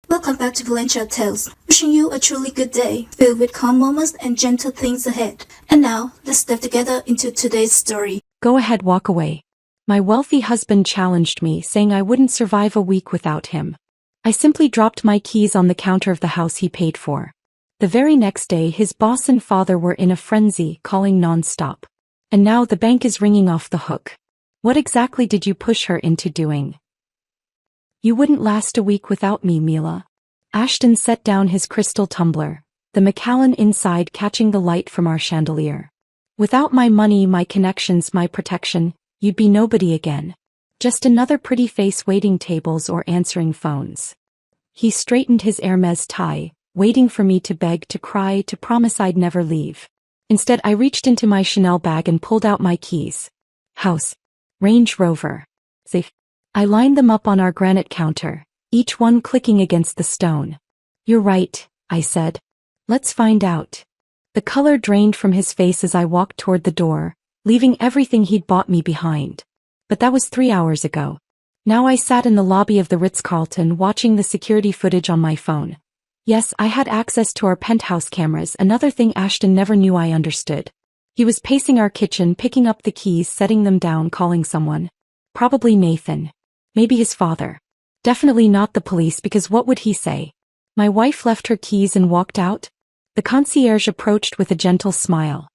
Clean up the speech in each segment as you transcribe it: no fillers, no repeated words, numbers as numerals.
Welcome back to Valencia Tales, wishing you a truly good day, filled with calm moments and gentle things ahead. And now, let's step together into today's story. Go ahead, walk away. My wealthy husband challenged me, saying I wouldn't survive a week without him. I simply dropped my keys on the counter of the house he paid for. The very next day, his boss and father were in a frenzy, calling non-stop. And now the bank is ringing off the hook. What exactly did you push her into doing? You wouldn't last a week without me, Mila. Ashton set down his crystal tumbler, the Macallan inside catching the light from our chandelier. Without my money, my connections, my protection, you'd be nobody again. Just another pretty face waiting tables or answering phones. He straightened his Hermes tie, waiting for me to beg, to cry, to promise I'd never leave. Instead, I reached into my Chanel bag and pulled out my keys. House. Range Rover. Safe. I lined them up on our granite counter, each one clicking against the stone. You're right, I said. Let's find out. The color drained from his face as I walked toward the door, leaving everything he'd bought me behind. But that was 3 hours ago. Now I sat in the lobby of the Ritz-Carlton watching the security footage on my phone. Yes, I had access to our penthouse cameras, another thing Ashton never knew I understood. He was pacing our kitchen, picking up the keys, setting them down, calling someone. Probably Nathan. Maybe his father. Definitely not the police, because what would he say? My wife left her keys and walked out? The concierge approached with a gentle smile.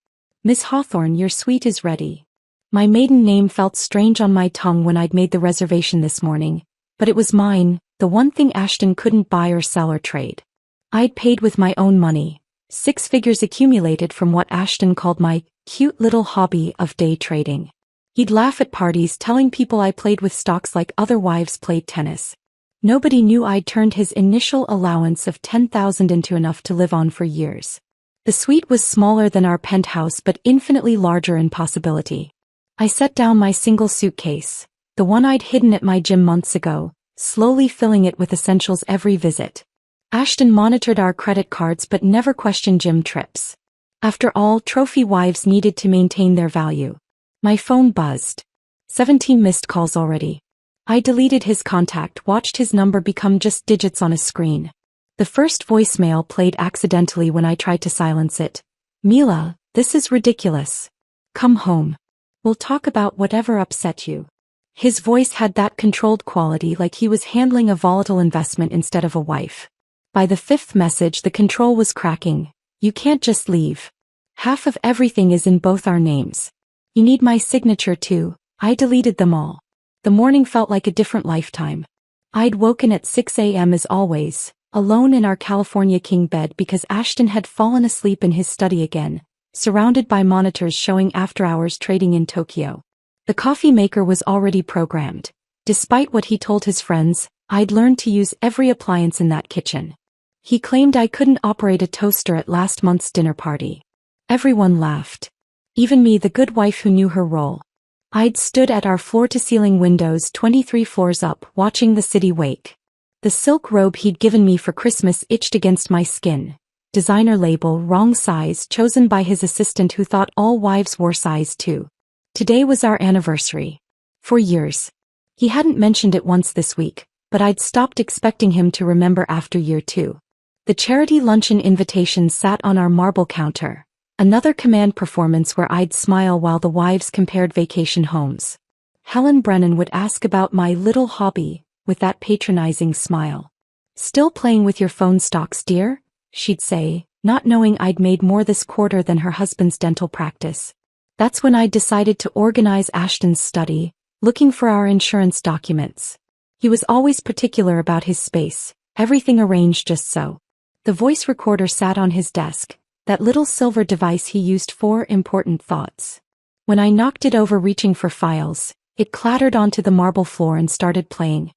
Miss Hawthorne, your suite is ready. My maiden name felt strange on my tongue when I'd made the reservation this morning, but it was mine, the one thing Ashton couldn't buy or sell or trade. I'd paid with my own money, 6 figures accumulated from what Ashton called my cute little hobby of day trading. He'd laugh at parties telling people I played with stocks like other wives played tennis. Nobody knew I'd turned his initial allowance of $10,000 into enough to live on for years. The suite was smaller than our penthouse but infinitely larger in possibility. I set down my single suitcase, the one I'd hidden at my gym months ago, slowly filling it with essentials every visit. Ashton monitored our credit cards but never questioned gym trips. After all, trophy wives needed to maintain their value. My phone buzzed. 17 missed calls already. I deleted his contact, watched his number become just digits on a screen. The first voicemail played accidentally when I tried to silence it. Mila, this is ridiculous. Come home. We'll talk about whatever upset you. His voice had that controlled quality, like he was handling a volatile investment instead of a wife. By the 5th message, the control was cracking. You can't just leave. Half of everything is in both our names. You need my signature too. I deleted them all. The morning felt like a different lifetime. I'd woken at 6 a.m. as always, alone in our California king bed because Ashton had fallen asleep in his study again, surrounded by monitors showing after-hours trading in Tokyo. The coffee maker was already programmed. Despite what he told his friends, I'd learned to use every appliance in that kitchen. He claimed I couldn't operate a toaster at last month's dinner party. Everyone laughed. Even me, the good wife who knew her role. I'd stood at our floor-to-ceiling windows 23 floors up, watching the city wake. The silk robe he'd given me for Christmas itched against my skin. Designer label, wrong size, chosen by his assistant who thought all wives wore size 2. Today was our anniversary. For years. He hadn't mentioned it once this week, but I'd stopped expecting him to remember after year 2. The charity luncheon invitation sat on our marble counter. Another command performance where I'd smile while the wives compared vacation homes. Helen Brennan would ask about my little hobby, with that patronizing smile. Still playing with your phone stocks, dear? She'd say, not knowing I'd made more this quarter than her husband's dental practice. That's when I decided to organize Ashton's study, looking for our insurance documents. He was always particular about his space, everything arranged just so. The voice recorder sat on his desk. That little silver device he used for important thoughts. When I knocked it over reaching for files, it clattered onto the marble floor and started playing.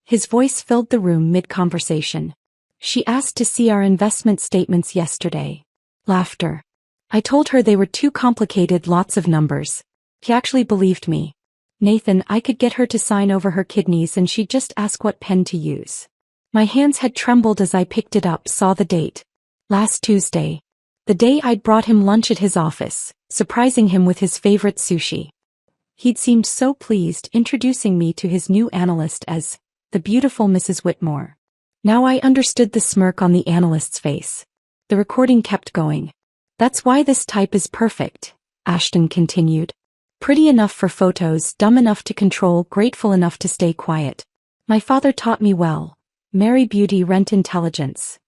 His voice filled the room mid-conversation. She asked to see our investment statements yesterday. Laughter. I told her they were too complicated, lots of numbers. He actually believed me. Nathan, I could get her to sign over her kidneys and she'd just ask what pen to use. My hands had trembled as I picked it up, saw the date. Last Tuesday. The day I'd brought him lunch at his office, surprising him with his favorite sushi. He'd seemed so pleased, introducing me to his new analyst as the beautiful Mrs. Whitmore. Now I understood the smirk on the analyst's face. The recording kept going. That's why this type is perfect, Ashton continued. Pretty enough for photos, dumb enough to control, grateful enough to stay quiet. My father taught me well. Marry beauty, rent intelligence.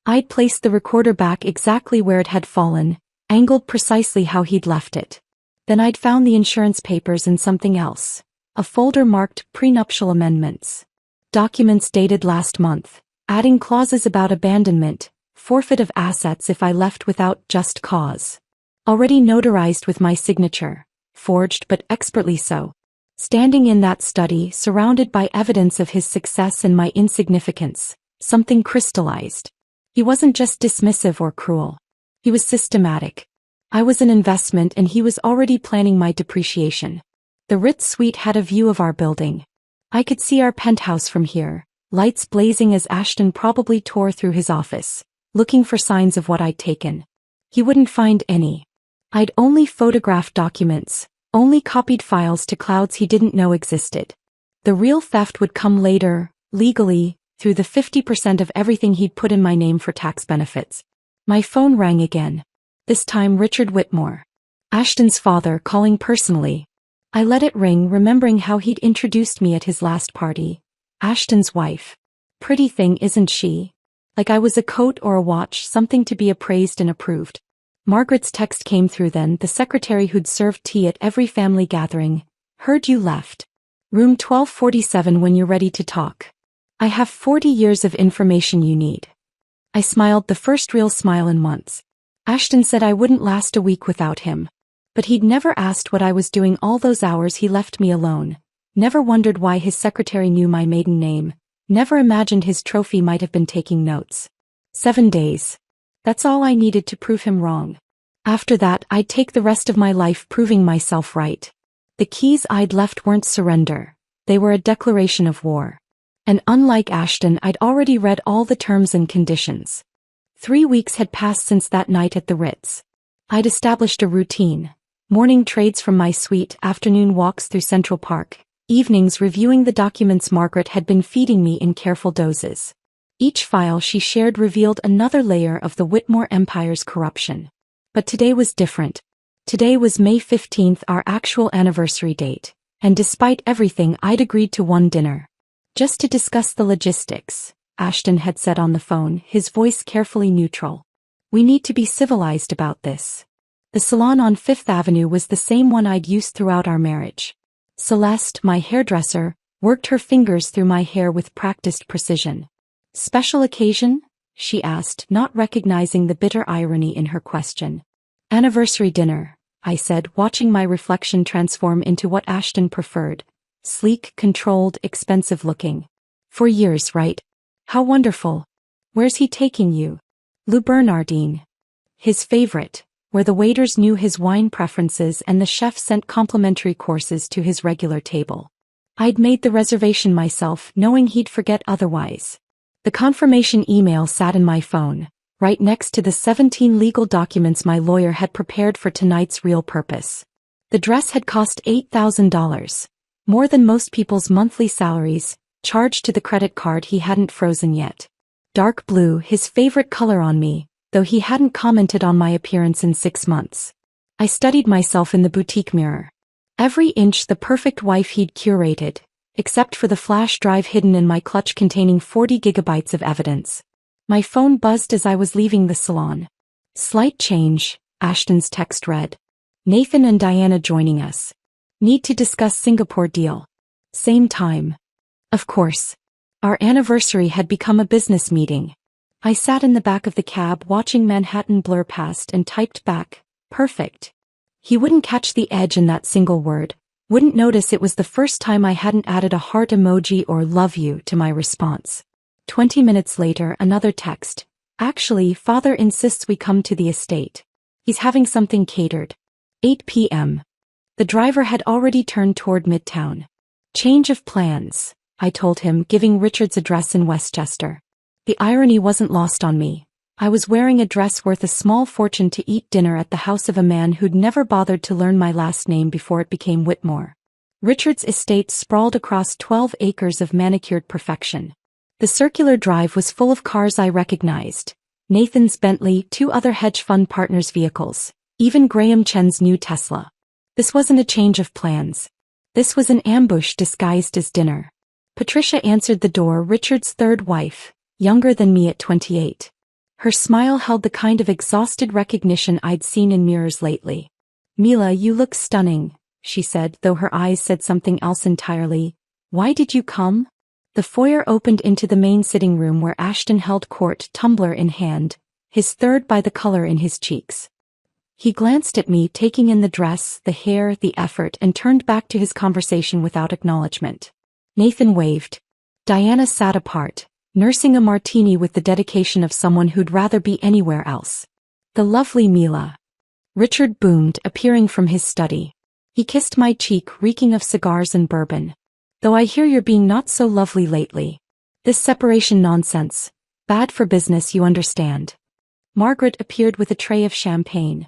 I'd placed the recorder back exactly where it had fallen, angled precisely how he'd left it. Then I'd found the insurance papers and something else. A folder marked prenuptial amendments. Documents dated last month, adding clauses about abandonment, forfeit of assets if I left without just cause. Already notarized with my signature, forged but expertly so. Standing in that study, surrounded by evidence of his success and my insignificance, something crystallized. He wasn't just dismissive or cruel. He was systematic. I was an investment and he was already planning my depreciation. The Ritz suite had a view of our building. I could see our penthouse from here, lights blazing as Ashton probably tore through his office, looking for signs of what I'd taken. He wouldn't find any. I'd only photographed documents, only copied files to clouds he didn't know existed. The real theft would come later, legally, through the 50% of everything he'd put in my name for tax benefits. My phone rang again. This time Richard Whitmore. Ashton's father, calling personally. I let it ring, remembering how he'd introduced me at his last party. Ashton's wife. Pretty thing, isn't she? Like I was a coat or a watch, something to be appraised and approved. Margaret's text came through then, the secretary who'd served tea at every family gathering. Heard you left. Room 1247 when you're ready to talk. I have 40 years of information you need. I smiled, the first real smile in months. Ashton said I wouldn't last a week without him. But he'd never asked what I was doing all those hours he left me alone. Never wondered why his secretary knew my maiden name. Never imagined his trophy might have been taking notes. 7 days. That's all I needed to prove him wrong. After that, I'd take the rest of my life proving myself right. The keys I'd left weren't surrender. They were a declaration of war. And unlike Ashton, I'd already read all the terms and conditions. 3 weeks had passed since that night at the Ritz. I'd established a routine. Morning trades from my suite, afternoon walks through Central Park, evenings reviewing the documents Margaret had been feeding me in careful doses. Each file she shared revealed another layer of the Whitmore Empire's corruption. But today was different. Today was May 15th, our actual anniversary date, and despite everything I'd agreed to one dinner. Just to discuss the logistics, Ashton had said on the phone, his voice carefully neutral. We need to be civilized about this. The salon on Fifth Avenue was the same one I'd used throughout our marriage. Celeste, my hairdresser, worked her fingers through my hair with practiced precision. Special occasion? She asked, not recognizing the bitter irony in her question. Anniversary dinner, I said, watching my reflection transform into what Ashton preferred. Sleek, controlled, expensive looking. 4 years, right? How wonderful. Where's he taking you? Lou Bernardine. His favorite, where the waiters knew his wine preferences and the chef sent complimentary courses to his regular table. I'd made the reservation myself, knowing he'd forget otherwise. The confirmation email sat in my phone, right next to the 17 legal documents my lawyer had prepared for tonight's real purpose. The dress had cost $8,000, more than most people's monthly salaries, charged to the credit card he hadn't frozen yet. Dark blue, his favorite color on me, though he hadn't commented on my appearance in 6 months. I studied myself in the boutique mirror. Every inch the perfect wife he'd curated, except for the flash drive hidden in my clutch containing 40 gigabytes of evidence. My phone buzzed as I was leaving the salon. Slight change, Ashton's text read. Nathan and Diana joining us. Need to discuss Singapore deal. Same time. Of course. Our anniversary had become a business meeting. I sat in the back of the cab watching Manhattan blur past and typed back, perfect. He wouldn't catch the edge in that single word, wouldn't notice it was the first time I hadn't added a heart emoji or love you to my response. 20 minutes later, another text. Actually, father insists we come to the estate. He's having something catered. 8 p.m. The driver had already turned toward Midtown. Change of plans, I told him, giving Richard's address in Westchester. The irony wasn't lost on me. I was wearing a dress worth a small fortune to eat dinner at the house of a man who'd never bothered to learn my last name before it became Whitmore. Richard's estate sprawled across 12 acres of manicured perfection. The circular drive was full of cars I recognized. Nathan's Bentley, 2 other hedge fund partners' vehicles, even Graham Chen's new Tesla. This wasn't a change of plans. This was an ambush disguised as dinner. Patricia answered the door, Richard's third wife, younger than me at 28. Her smile held the kind of exhausted recognition I'd seen in mirrors lately. "Mila, you look stunning," she said, though her eyes said something else entirely. "Why did you come?" The foyer opened into the main sitting room where Ashton held court, tumbler in hand, his third by the color in his cheeks. He glanced at me, taking in the dress, the hair, the effort, and turned back to his conversation without acknowledgement. Nathan waved. Diana sat apart, nursing a martini with the dedication of someone who'd rather be anywhere else. "The lovely Mila," Richard boomed, appearing from his study. He kissed my cheek, reeking of cigars and bourbon. "Though I hear you're being not so lovely lately. This separation nonsense. Bad for business, you understand." Margaret appeared with a tray of champagne.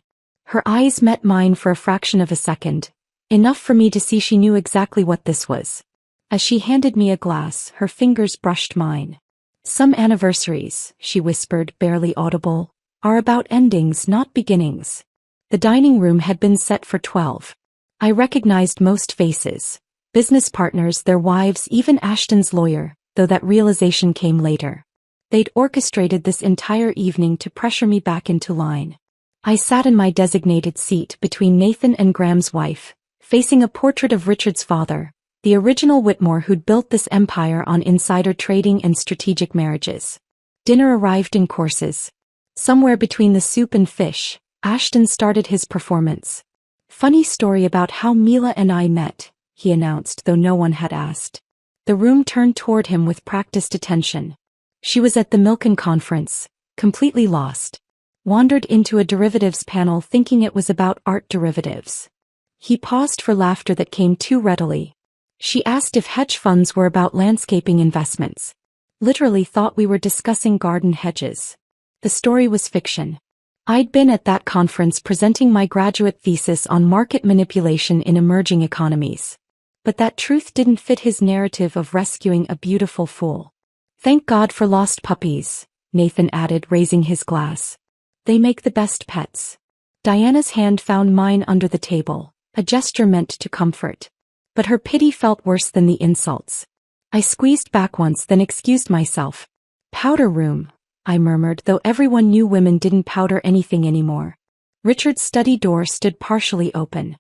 Her eyes met mine for a fraction of a second, enough for me to see she knew exactly what this was. As she handed me a glass, her fingers brushed mine. "Some anniversaries," she whispered, barely audible, "are about endings, not beginnings." The dining room had been set for 12. I recognized most faces. Business partners, their wives, even Ashton's lawyer, though that realization came later. They'd orchestrated this entire evening to pressure me back into line. I sat in my designated seat between Nathan and Graham's wife, facing a portrait of Richard's father, the original Whitmore who'd built this empire on insider trading and strategic marriages. Dinner arrived in courses. Somewhere between the soup and fish, Ashton started his performance. "Funny story about how Mila and I met," he announced, though no one had asked. The room turned toward him with practiced attention. "She was at the Milken conference, completely lost. Wandered into a derivatives panel thinking it was about art derivatives." He paused for laughter that came too readily. "She asked if hedge funds were about landscaping investments. Literally thought we were discussing garden hedges." The story was fiction. I'd been at that conference presenting my graduate thesis on market manipulation in emerging economies. But that truth didn't fit his narrative of rescuing a beautiful fool. "Thank God for lost puppies," Nathan added, raising his glass. "They make the best pets." Diana's hand found mine under the table, a gesture meant to comfort. But her pity felt worse than the insults. I squeezed back once, then excused myself. "Powder room," I murmured, though everyone knew women didn't powder anything anymore. Richard's study door stood partially open.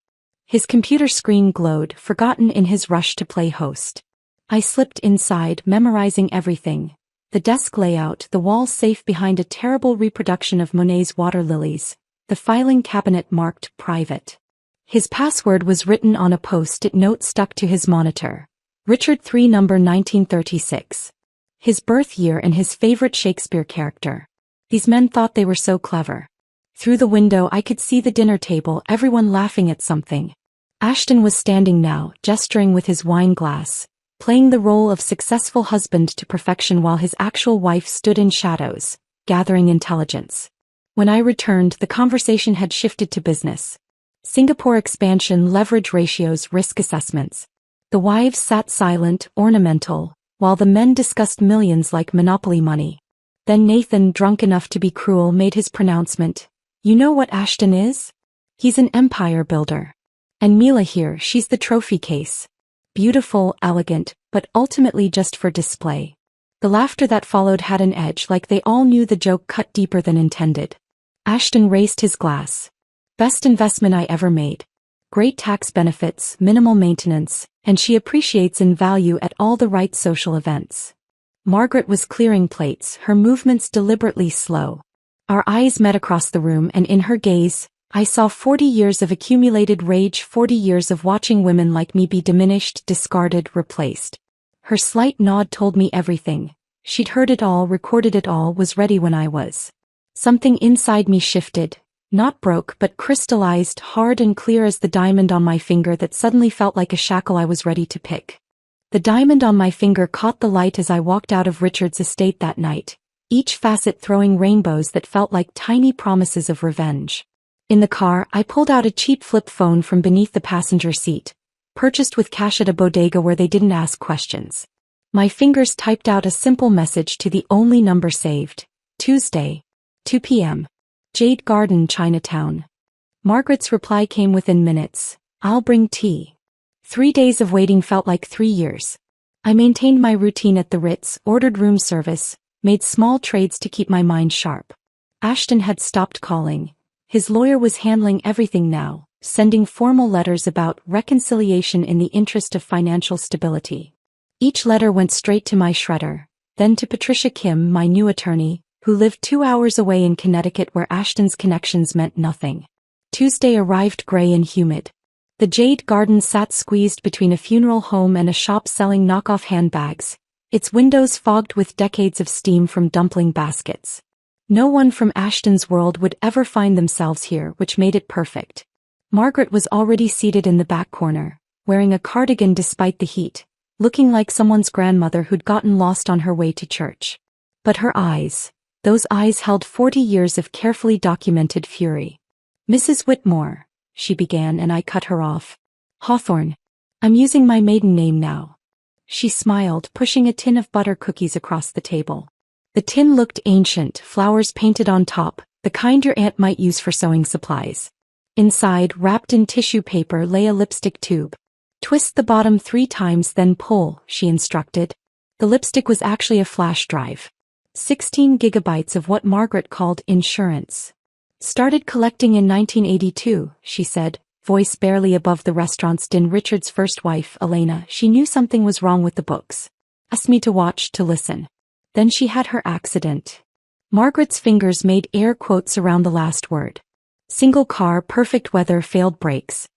His computer screen glowed, forgotten in his rush to play host. I slipped inside, memorizing everything. The desk layout, the wall safe behind a terrible reproduction of Monet's water lilies, the filing cabinet marked private. His password was written on a post-it note stuck to his monitor. Richard 3 number 1936. His birth year and his favorite Shakespeare character. These men thought they were so clever. Through the window I could see the dinner table, everyone laughing at something. Ashton was standing now, gesturing with his wine glass, playing the role of successful husband to perfection while his actual wife stood in shadows, gathering intelligence. When I returned, the conversation had shifted to business. Singapore expansion, leverage ratios, risk assessments. The wives sat silent, ornamental, while the men discussed millions like monopoly money. Then Nathan, drunk enough to be cruel, made his pronouncement. "You know what Ashton is? He's an empire builder. And Mila here, she's the trophy case. Beautiful, elegant, but ultimately just for display." The laughter that followed had an edge, like they all knew the joke cut deeper than intended. Ashton raised his glass. "Best investment I ever made. Great tax benefits, minimal maintenance, and she appreciates in value at all the right social events." Margaret was clearing plates, her movements deliberately slow. Our eyes met across the room, and in her gaze, I saw 40 years of accumulated rage, 40 years of watching women like me be diminished, discarded, replaced. Her slight nod told me everything. She'd heard it all, recorded it all, was ready when I was. Something inside me shifted, not broke but crystallized, hard and clear as the diamond on my finger that suddenly felt like a shackle I was ready to pick. The diamond on my finger caught the light as I walked out of Richard's estate that night, each facet throwing rainbows that felt like tiny promises of revenge. In the car, I pulled out a cheap flip phone from beneath the passenger seat, purchased with cash at a bodega where they didn't ask questions. My fingers typed out a simple message to the only number saved. Tuesday, 2 p.m. Jade Garden, Chinatown. Margaret's reply came within minutes. I'll bring tea. 3 days of waiting felt like 3 years. I maintained my routine at the Ritz, ordered room service, made small trades to keep my mind sharp. Ashton had stopped calling. His lawyer was handling everything now, sending formal letters about reconciliation in the interest of financial stability. Each letter went straight to my shredder, then to Patricia Kim, my new attorney, who lived 2 hours away in Connecticut where Ashton's connections meant nothing. Tuesday arrived gray and humid. The Jade Garden sat squeezed between a funeral home and a shop selling knockoff handbags, its windows fogged with decades of steam from dumpling baskets. No one from Ashton's world would ever find themselves here, which made it perfect. Margaret was already seated in the back corner, wearing a cardigan despite the heat, looking like someone's grandmother who'd gotten lost on her way to church. But her eyes, those eyes held 40 years of carefully documented fury. Mrs. Whitmore, she began, and I cut her off. Hawthorne. I'm using my maiden name now. She smiled, pushing a tin of butter cookies across the table. The tin looked ancient, flowers painted on top, the kind your aunt might use for sewing supplies. Inside, wrapped in tissue paper, lay a lipstick tube. Twist the bottom 3 times, then pull, she instructed. The lipstick was actually a flash drive. 16 gigabytes of what Margaret called insurance. Started collecting in 1982, she said, voice barely above the restaurant's din. Richard's first wife, Elena, she knew something was wrong with the books. Asked me to watch, to listen. Then she had her accident. Margaret's fingers made air quotes around the last word. Single car, perfect weather, failed brakes.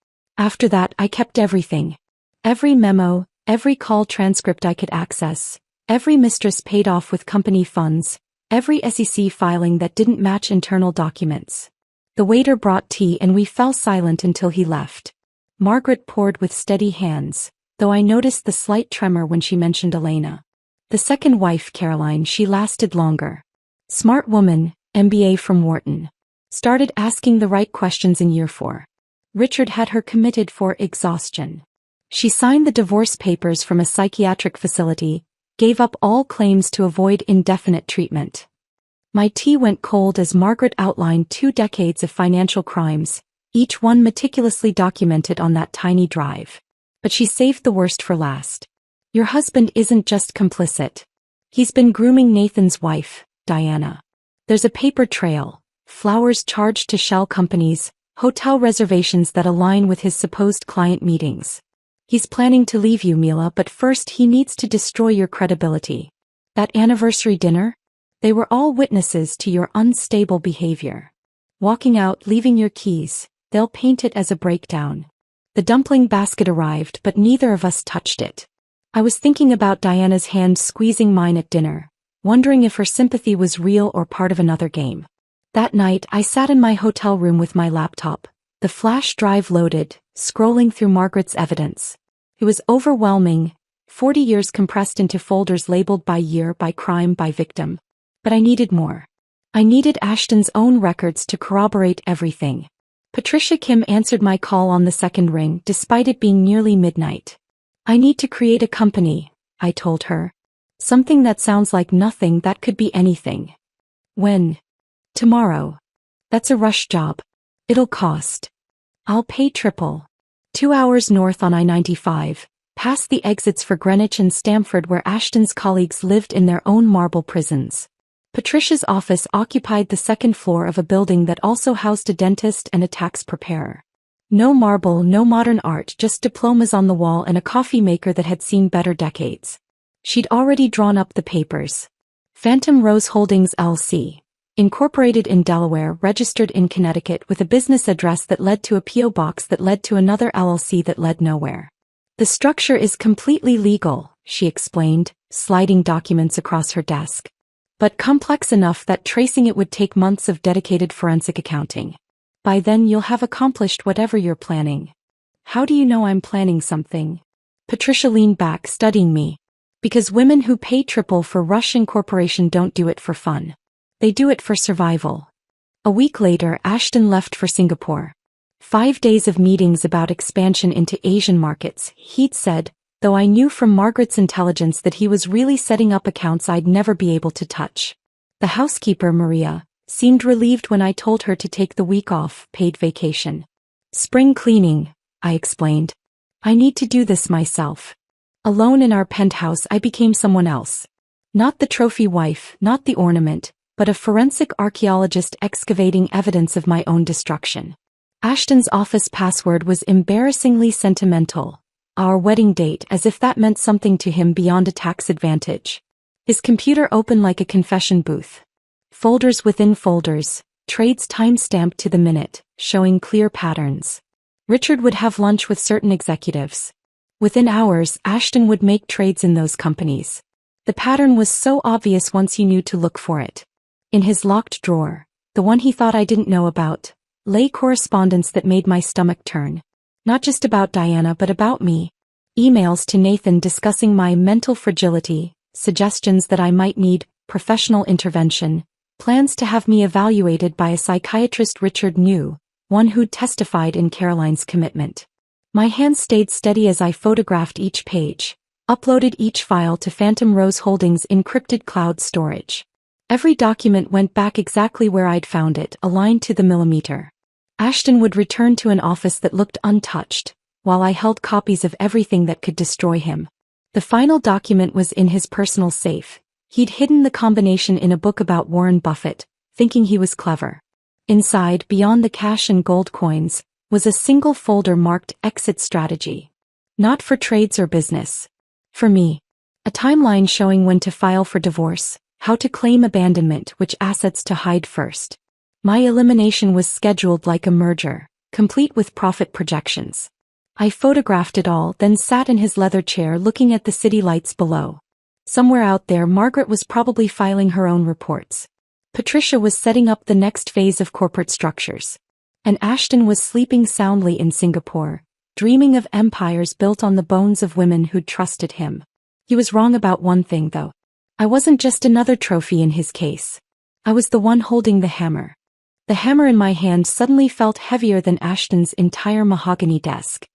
After that, I kept everything. Every memo, every call transcript I could access, every mistress paid off with company funds, every SEC filing that didn't match internal documents. The waiter brought tea and we fell silent until he left. Margaret poured with steady hands, though I noticed the slight tremor when she mentioned Elena. The second wife, Caroline, she lasted longer. Smart woman, MBA from Wharton. Started asking the right questions in year 4. Richard had her committed for exhaustion. She signed the divorce papers from a psychiatric facility, gave up all claims to avoid indefinite treatment. My tea went cold as Margaret outlined 2 decades of financial crimes, each one meticulously documented on that tiny drive. But she saved the worst for last. Your husband isn't just complicit. He's been grooming Nathan's wife, Diana. There's a paper trail, flowers charged to shell companies, hotel reservations that align with his supposed client meetings. He's planning to leave you, Mila, but first he needs to destroy your credibility. That anniversary dinner? They were all witnesses to your unstable behavior. Walking out, leaving your keys, they'll paint it as a breakdown. The dumpling basket arrived, but neither of us touched it. I was thinking about Diana's hand squeezing mine at dinner, wondering if her sympathy was real or part of another game. That night, I sat in my hotel room with my laptop, the flash drive loaded, scrolling through Margaret's evidence. It was overwhelming, 40 years compressed into folders labeled by year, by crime, by victim. But I needed more. I needed Ashton's own records to corroborate everything. Patricia Kim answered my call on the second ring, despite it being nearly midnight. I need to create a company, I told her. Something that sounds like nothing, that could be anything. When? Tomorrow. That's a rush job. It'll cost. I'll pay triple. 2 hours north on I-95, past the exits for Greenwich and Stamford where Ashton's colleagues lived in their own marble prisons. Patricia's office occupied the second floor of a building that also housed a dentist and a tax preparer. No marble, no modern art, just diplomas on the wall and a coffee maker that had seen better decades. She'd already drawn up the papers. Phantom Rose Holdings LC. Incorporated in Delaware, registered in Connecticut with a business address that led to a P.O. box that led to another LLC that led nowhere. The structure is completely legal, she explained, sliding documents across her desk. But complex enough that tracing it would take months of dedicated forensic accounting. By then you'll have accomplished whatever you're planning. How do you know I'm planning something? Patricia leaned back, studying me. Because women who pay triple for Rush Incorporation don't do it for fun. They do it for survival. A week later, Ashton left for Singapore. 5 days of meetings about expansion into Asian markets, he'd said, though I knew from Margaret's intelligence that he was really setting up accounts I'd never be able to touch. The housekeeper, Maria, seemed relieved when I told her to take the week off, paid vacation. Spring cleaning, I explained. I need to do this myself. Alone in our penthouse, I became someone else. Not the trophy wife, not the ornament, but a forensic archaeologist excavating evidence of my own destruction. Ashton's office password was embarrassingly sentimental. Our wedding date, as if that meant something to him beyond a tax advantage. His computer open like a confession booth. Folders within folders, trades time-stamped to the minute, showing clear patterns. Richard would have lunch with certain executives. Within hours, Ashton would make trades in those companies. The pattern was so obvious once you knew to look for it. In his locked drawer, the one he thought I didn't know about, lay correspondence that made my stomach turn. Not just about Diana but about me. Emails to Nathan discussing my mental fragility, suggestions that I might need professional intervention, plans to have me evaluated by a psychiatrist Richard knew, one who'd testified in Caroline's commitment. My hands stayed steady as I photographed each page, uploaded each file to Phantom Rose Holdings' encrypted cloud storage. Every document went back exactly where I'd found it, aligned to the millimeter. Ashton would return to an office that looked untouched, while I held copies of everything that could destroy him. The final document was in his personal safe. He'd hidden the combination in a book about Warren Buffett, thinking he was clever. Inside, beyond the cash and gold coins, was a single folder marked Exit Strategy. Not for trades or business. For me. A timeline showing when to file for divorce, how to claim abandonment, which assets to hide first. My elimination was scheduled like a merger, complete with profit projections. I photographed it all, then sat in his leather chair looking at the city lights below. Somewhere out there, Margaret was probably filing her own reports. Patricia was setting up the next phase of corporate structures. And Ashton was sleeping soundly in Singapore, dreaming of empires built on the bones of women who'd trusted him. He was wrong about one thing, though. I wasn't just another trophy in his case. I was the one holding the hammer. The hammer in my hand suddenly felt heavier than Ashton's entire mahogany desk.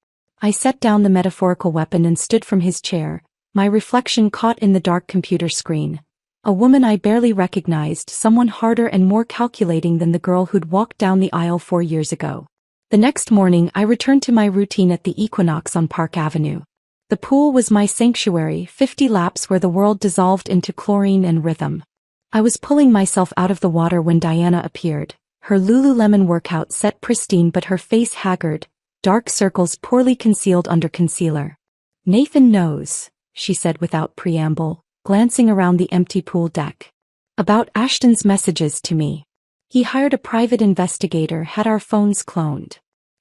I set down the metaphorical weapon and stood from his chair, my reflection caught in the dark computer screen. A woman I barely recognized, someone harder and more calculating than the girl who'd walked down the aisle 4 years ago. The next morning, I returned to my routine at the Equinox on Park Avenue. The pool was my sanctuary, 50 laps where the world dissolved into chlorine and rhythm. I was pulling myself out of the water when Diana appeared, her Lululemon workout set pristine but her face haggard, dark circles poorly concealed under concealer. "Nathan knows," she said without preamble, glancing around the empty pool deck. "About Ashton's messages to me. He hired a private investigator, had our phones cloned.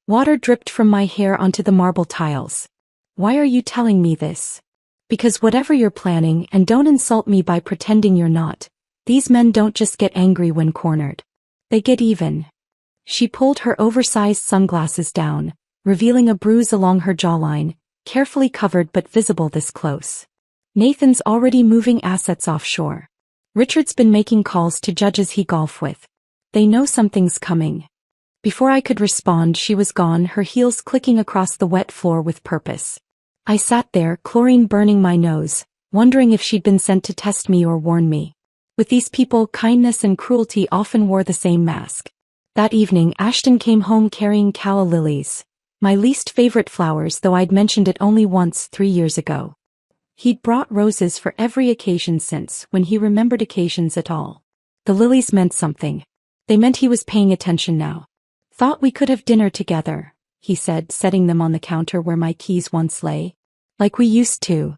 Water dripped from my hair onto the marble tiles. Why are you telling me this? Because whatever you're planning, and don't insult me by pretending you're not, these men don't just get angry when cornered. They get even." She pulled her oversized sunglasses down, revealing a bruise along her jawline, carefully covered but visible this close. "Nathan's already moving assets offshore. Richard's been making calls to judges he golf with. They know something's coming." Before I could respond, she was gone, her heels clicking across the wet floor with purpose. I sat there, chlorine burning my nose, wondering if she'd been sent to test me or warn me. With these people, kindness and cruelty often wore the same mask. That evening, Ashton came home carrying calla lilies, my least favorite flowers, though I'd mentioned it only once 3 years ago. He'd brought roses for every occasion since, when he remembered occasions at all. The lilies meant something. They meant he was paying attention now. "Thought we could have dinner together," he said, setting them on the counter where my keys once lay. "Like we used to.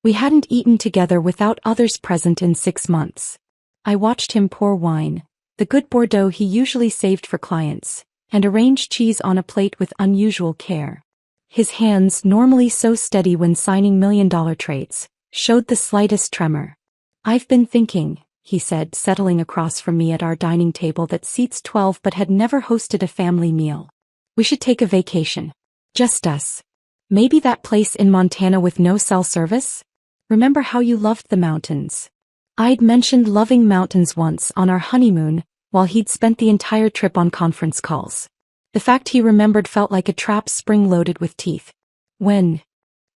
We hadn't eaten together without others present in 6 months." I watched him pour wine, the good Bordeaux he usually saved for clients, and arrange cheese on a plate with unusual care. His hands, normally so steady when signing million-dollar trades, showed the slightest tremor. "I've been thinking," he said, settling across from me at our dining table that seats 12 but had never hosted a family meal. "We should take a vacation. Just us. Maybe that place in Montana with no cell service? Remember how you loved the mountains?" I'd mentioned loving mountains once on our honeymoon, while he'd spent the entire trip on conference calls. The fact he remembered felt like a trap spring loaded with teeth. "When?"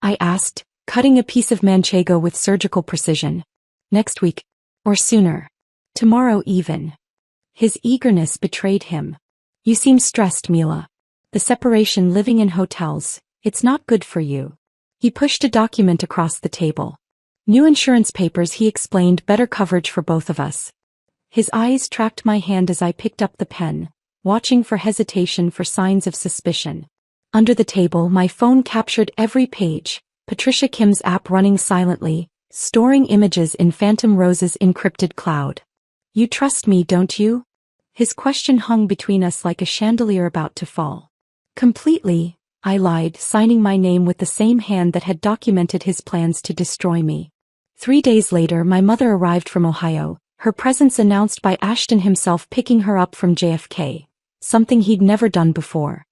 I asked, cutting a piece of manchego with surgical precision. Next week. Or sooner. Tomorrow even. His eagerness betrayed him. You seem stressed, Mila. The separation, living in hotels, it's not good for you. He pushed a document across the table. New insurance papers, he explained, better coverage for both of us. His eyes tracked my hand as I picked up the pen, watching for hesitation, for signs of suspicion. Under the table, my phone captured every page, Patricia Kim's app running silently, storing images in Phantom Rose's encrypted cloud. You trust me, don't you? His question hung between us like a chandelier about to fall. Completely, I lied, signing my name with the same hand that had documented his plans to destroy me. 3 days later, my mother arrived from Ohio, her presence announced by Ashton himself, picking her up from JFK, something he'd never done before.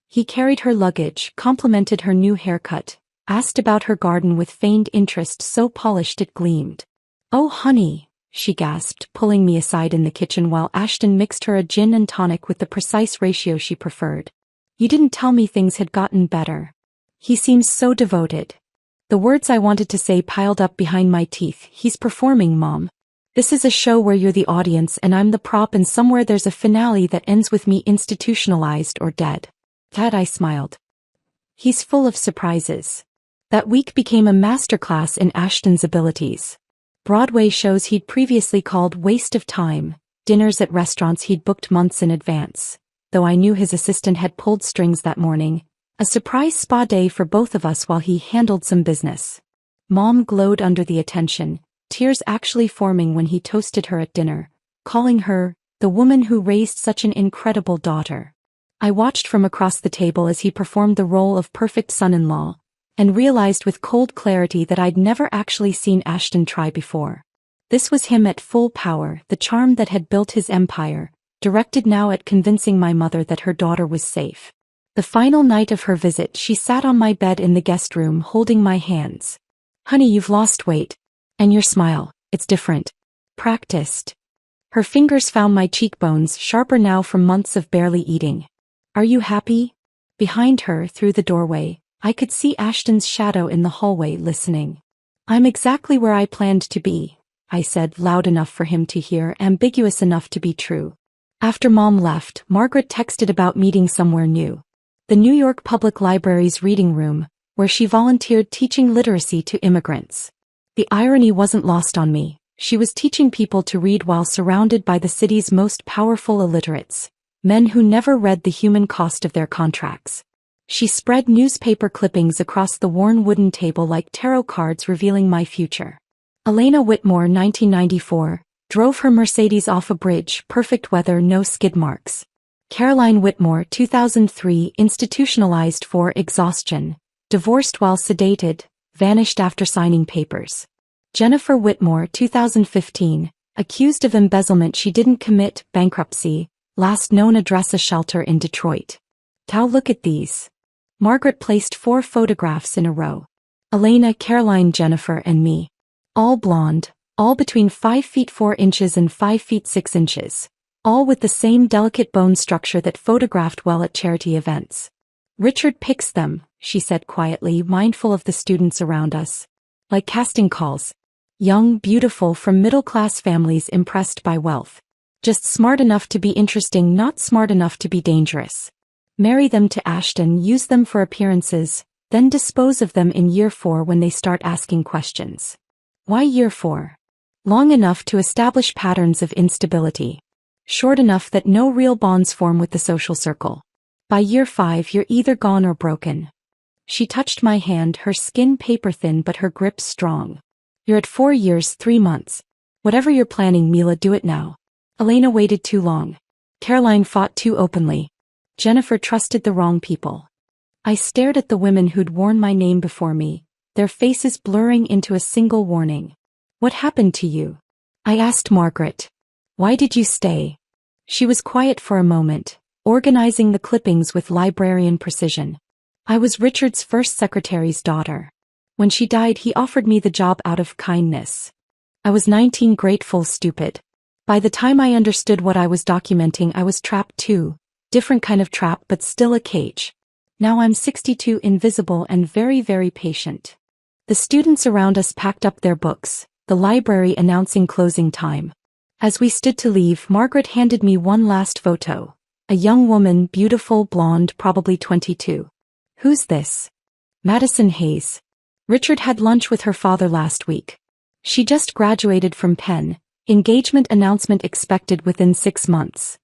He carried her luggage, complimented her new haircut, asked about her garden with feigned interest so polished it gleamed. Oh honey, she gasped, pulling me aside in the kitchen while Ashton mixed her a gin and tonic with the precise ratio she preferred. You didn't tell me things had gotten better. He seems so devoted. The words I wanted to say piled up behind my teeth. He's performing, Mom. This is a show where you're the audience and I'm the prop, and somewhere there's a finale that ends with me institutionalized or dead. Dad, I smiled. He's full of surprises. That week became a masterclass in Ashton's abilities. Broadway shows he'd previously called waste of time, dinners at restaurants he'd booked months in advance. Though I knew his assistant had pulled strings that morning, a surprise spa day for both of us while he handled some business. Mom glowed under the attention, tears actually forming when he toasted her at dinner, calling her the woman who raised such an incredible daughter. I watched from across the table as he performed the role of perfect son-in-law, and realized with cold clarity that I'd never actually seen Ashton try before. This was him at full power, the charm that had built his empire, directed now at convincing my mother that her daughter was safe. The final night of her visit, she sat on my bed in the guest room holding my hands. Honey, you've lost weight. And your smile, it's different. Practiced. Her fingers found my cheekbones, sharper now from months of barely eating. Are you happy? Behind her, through the doorway, I could see Ashton's shadow in the hallway, listening. I'm exactly where I planned to be, I said, loud enough for him to hear, ambiguous enough to be true. After Mom left, Margaret texted about meeting somewhere new. The New York Public Library's reading room, where she volunteered teaching literacy to immigrants. The irony wasn't lost on me. She was teaching people to read while surrounded by the city's most powerful illiterates, men who never read The Human Cost of Their Contracts. She spread newspaper clippings across the worn wooden table like tarot cards revealing my future. Elena Whitmore, 1994, drove her Mercedes off a bridge, perfect weather, no skid marks. Caroline Whitmore, 2003, institutionalized for exhaustion, divorced while sedated, vanished after signing papers. Jennifer Whitmore, 2015, accused of embezzlement she didn't commit, bankruptcy, last known address a shelter in Detroit. Now look at these. Margaret placed 4 photographs in a row. Elena, Caroline, Jennifer, and me. All blonde, all between 5 feet 4 inches and 5 feet 6 inches. All with the same delicate bone structure that photographed well at charity events. Richard picks them, she said quietly, mindful of the students around us. Like casting calls. Young, beautiful, from middle-class families impressed by wealth. Just smart enough to be interesting, not smart enough to be dangerous. Marry them to Ashton, use them for appearances, then dispose of them in year 4 when they start asking questions. Why year 4? Long enough to establish patterns of instability. Short enough that no real bonds form with the social circle. By year 5 you're either gone or broken. She touched my hand, her skin paper thin but her grip strong. You're at 4 years, 3 months. Whatever you're planning, Mila, do it now. Elena waited too long. Caroline fought too openly. Jennifer trusted the wrong people. I stared at the women who'd worn my name before me, their faces blurring into a single warning. What happened to you? I asked Margaret. Why did you stay? She was quiet for a moment, organizing the clippings with librarian precision. I was Richard's first secretary's daughter. When she died, he offered me the job out of kindness. I was 19, grateful, stupid. By the time I understood what I was documenting, I was trapped too. Different kind of trap, but still a cage. Now I'm 62, invisible and very, very patient. The students around us packed up their books, the library announcing closing time. As we stood to leave, Margaret handed me one last photo. A young woman, beautiful, blonde, probably 22. Who's this? Madison Hayes. Richard had lunch with her father last week. She just graduated from Penn. Engagement announcement expected within 6 months.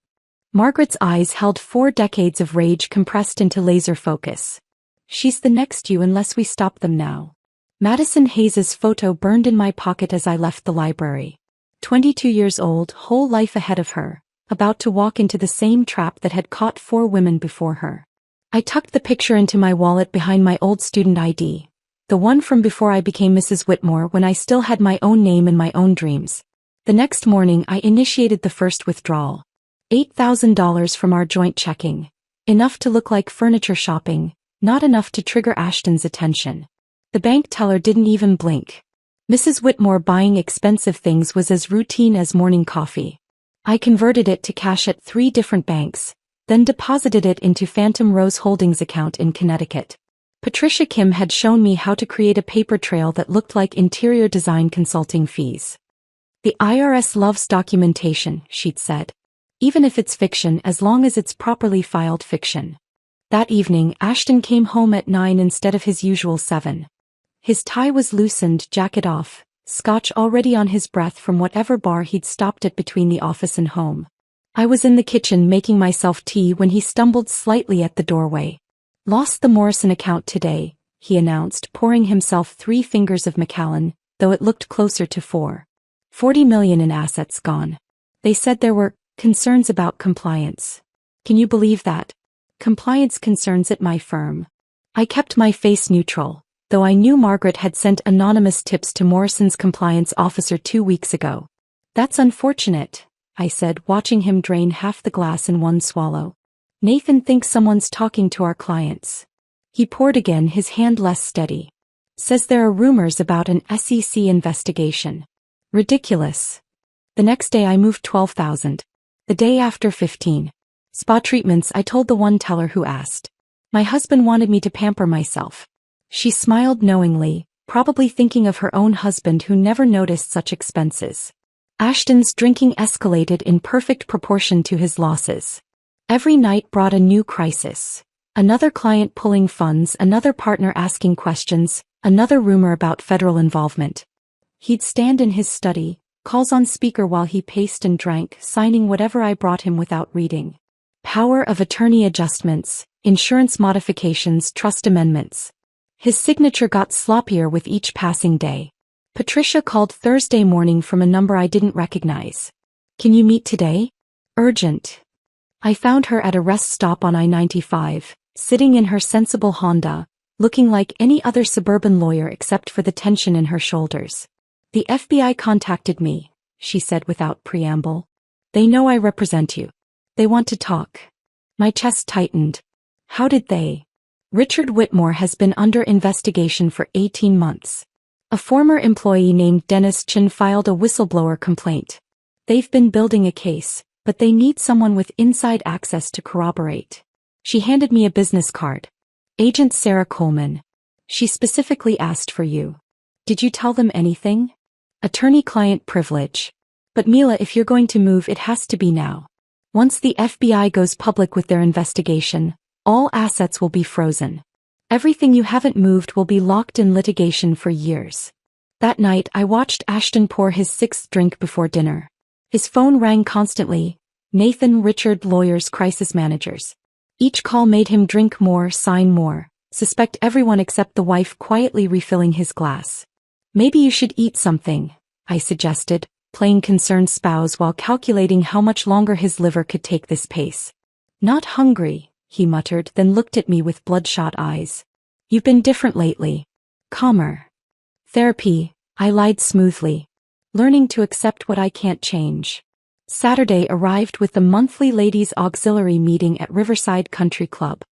Margaret's eyes held 4 decades of rage compressed into laser focus. She's the next you unless we stop them now. Madison Hayes's photo burned in my pocket as I left the library. 22 years old, whole life ahead of her, about to walk into the same trap that had caught 4 women before her. I tucked the picture into my wallet behind my old student ID, the one from before I became Mrs. Whitmore when I still had my own name and my own dreams. The next morning I initiated the first withdrawal. $8,000 from our joint checking. Enough to look like furniture shopping, not enough to trigger Ashton's attention. The bank teller didn't even blink. Mrs. Whitmore buying expensive things was as routine as morning coffee. I converted it to cash at 3 different banks, then deposited it into Phantom Rose Holdings account in Connecticut. Patricia Kim had shown me how to create a paper trail that looked like interior design consulting fees. The IRS loves documentation, she'd said. Even if it's fiction, as long as it's properly filed fiction. That evening, Ashton came home at 9 instead of his usual 7. His tie was loosened, jacket off, scotch already on his breath from whatever bar he'd stopped at between the office and home. I was in the kitchen making myself tea when he stumbled slightly at the doorway. Lost the Morrison account today, he announced, pouring himself 3 fingers of Macallan, though it looked closer to 4. 40 million in assets gone. They said there were concerns about compliance. Can you believe that? Compliance concerns at my firm. I kept my face neutral, though I knew Margaret had sent anonymous tips to Morrison's compliance officer 2 weeks ago. That's unfortunate, I said, watching him drain half the glass in one swallow. Nathan thinks someone's talking to our clients. He poured again, his hand less steady. Says there are rumors about an SEC investigation. Ridiculous. The next day I moved 12,000. The day after 15. Spa treatments, I told the one teller who asked. My husband wanted me to pamper myself. She smiled knowingly, probably thinking of her own husband who never noticed such expenses. Ashton's drinking escalated in perfect proportion to his losses. Every night brought a new crisis. Another client pulling funds, another partner asking questions, another rumor about federal involvement. He'd stand in his study, calls on speaker while he paced and drank, signing whatever I brought him without reading. Power of attorney adjustments, insurance modifications, trust amendments. His signature got sloppier with each passing day. Patricia called Thursday morning from a number I didn't recognize. Can you meet today? Urgent. I found her at a rest stop on I-95, sitting in her sensible Honda, looking like any other suburban lawyer except for the tension in her shoulders. The FBI contacted me, she said without preamble. They know I represent you. They want to talk. My chest tightened. How did they? Richard Whitmore has been under investigation for 18 months. A former employee named Dennis Chin filed a whistleblower complaint. They've been building a case, but they need someone with inside access to corroborate. She handed me a business card. Agent Sarah Coleman. She specifically asked for you. Did you tell them anything? Attorney-client privilege. But Mila, if you're going to move, it has to be now. Once the FBI goes public with their investigation, all assets will be frozen. Everything you haven't moved will be locked in litigation for years. That night I watched Ashton pour his 6th drink before dinner. His phone rang constantly. Nathan, Richard, lawyers, crisis managers. Each call made him drink more, sign more, suspect everyone except the wife quietly refilling his glass. Maybe you should eat something, I suggested, playing concerned spouse while calculating how much longer his liver could take this pace. Not hungry, he muttered, then looked at me with bloodshot eyes. You've been different lately. Calmer. Therapy, I lied smoothly. Learning to accept what I can't change. Saturday arrived with the monthly ladies' auxiliary meeting at Riverside Country Club.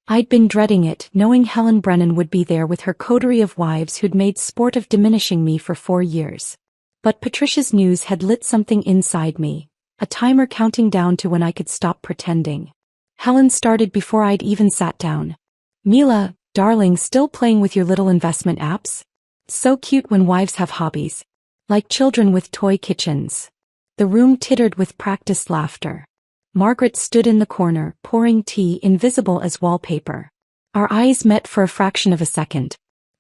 I'd been dreading it, knowing Helen Brennan would be there with her coterie of wives who'd made sport of diminishing me for 4 years. But Patricia's news had lit something inside me, a timer counting down to when I could stop pretending. Helen started before I'd even sat down. Mila, darling, still playing with your little investment apps? So cute when wives have hobbies. Like children with toy kitchens. The room tittered with practiced laughter. Margaret stood in the corner, pouring tea invisible as wallpaper. Our eyes met for a fraction of a second.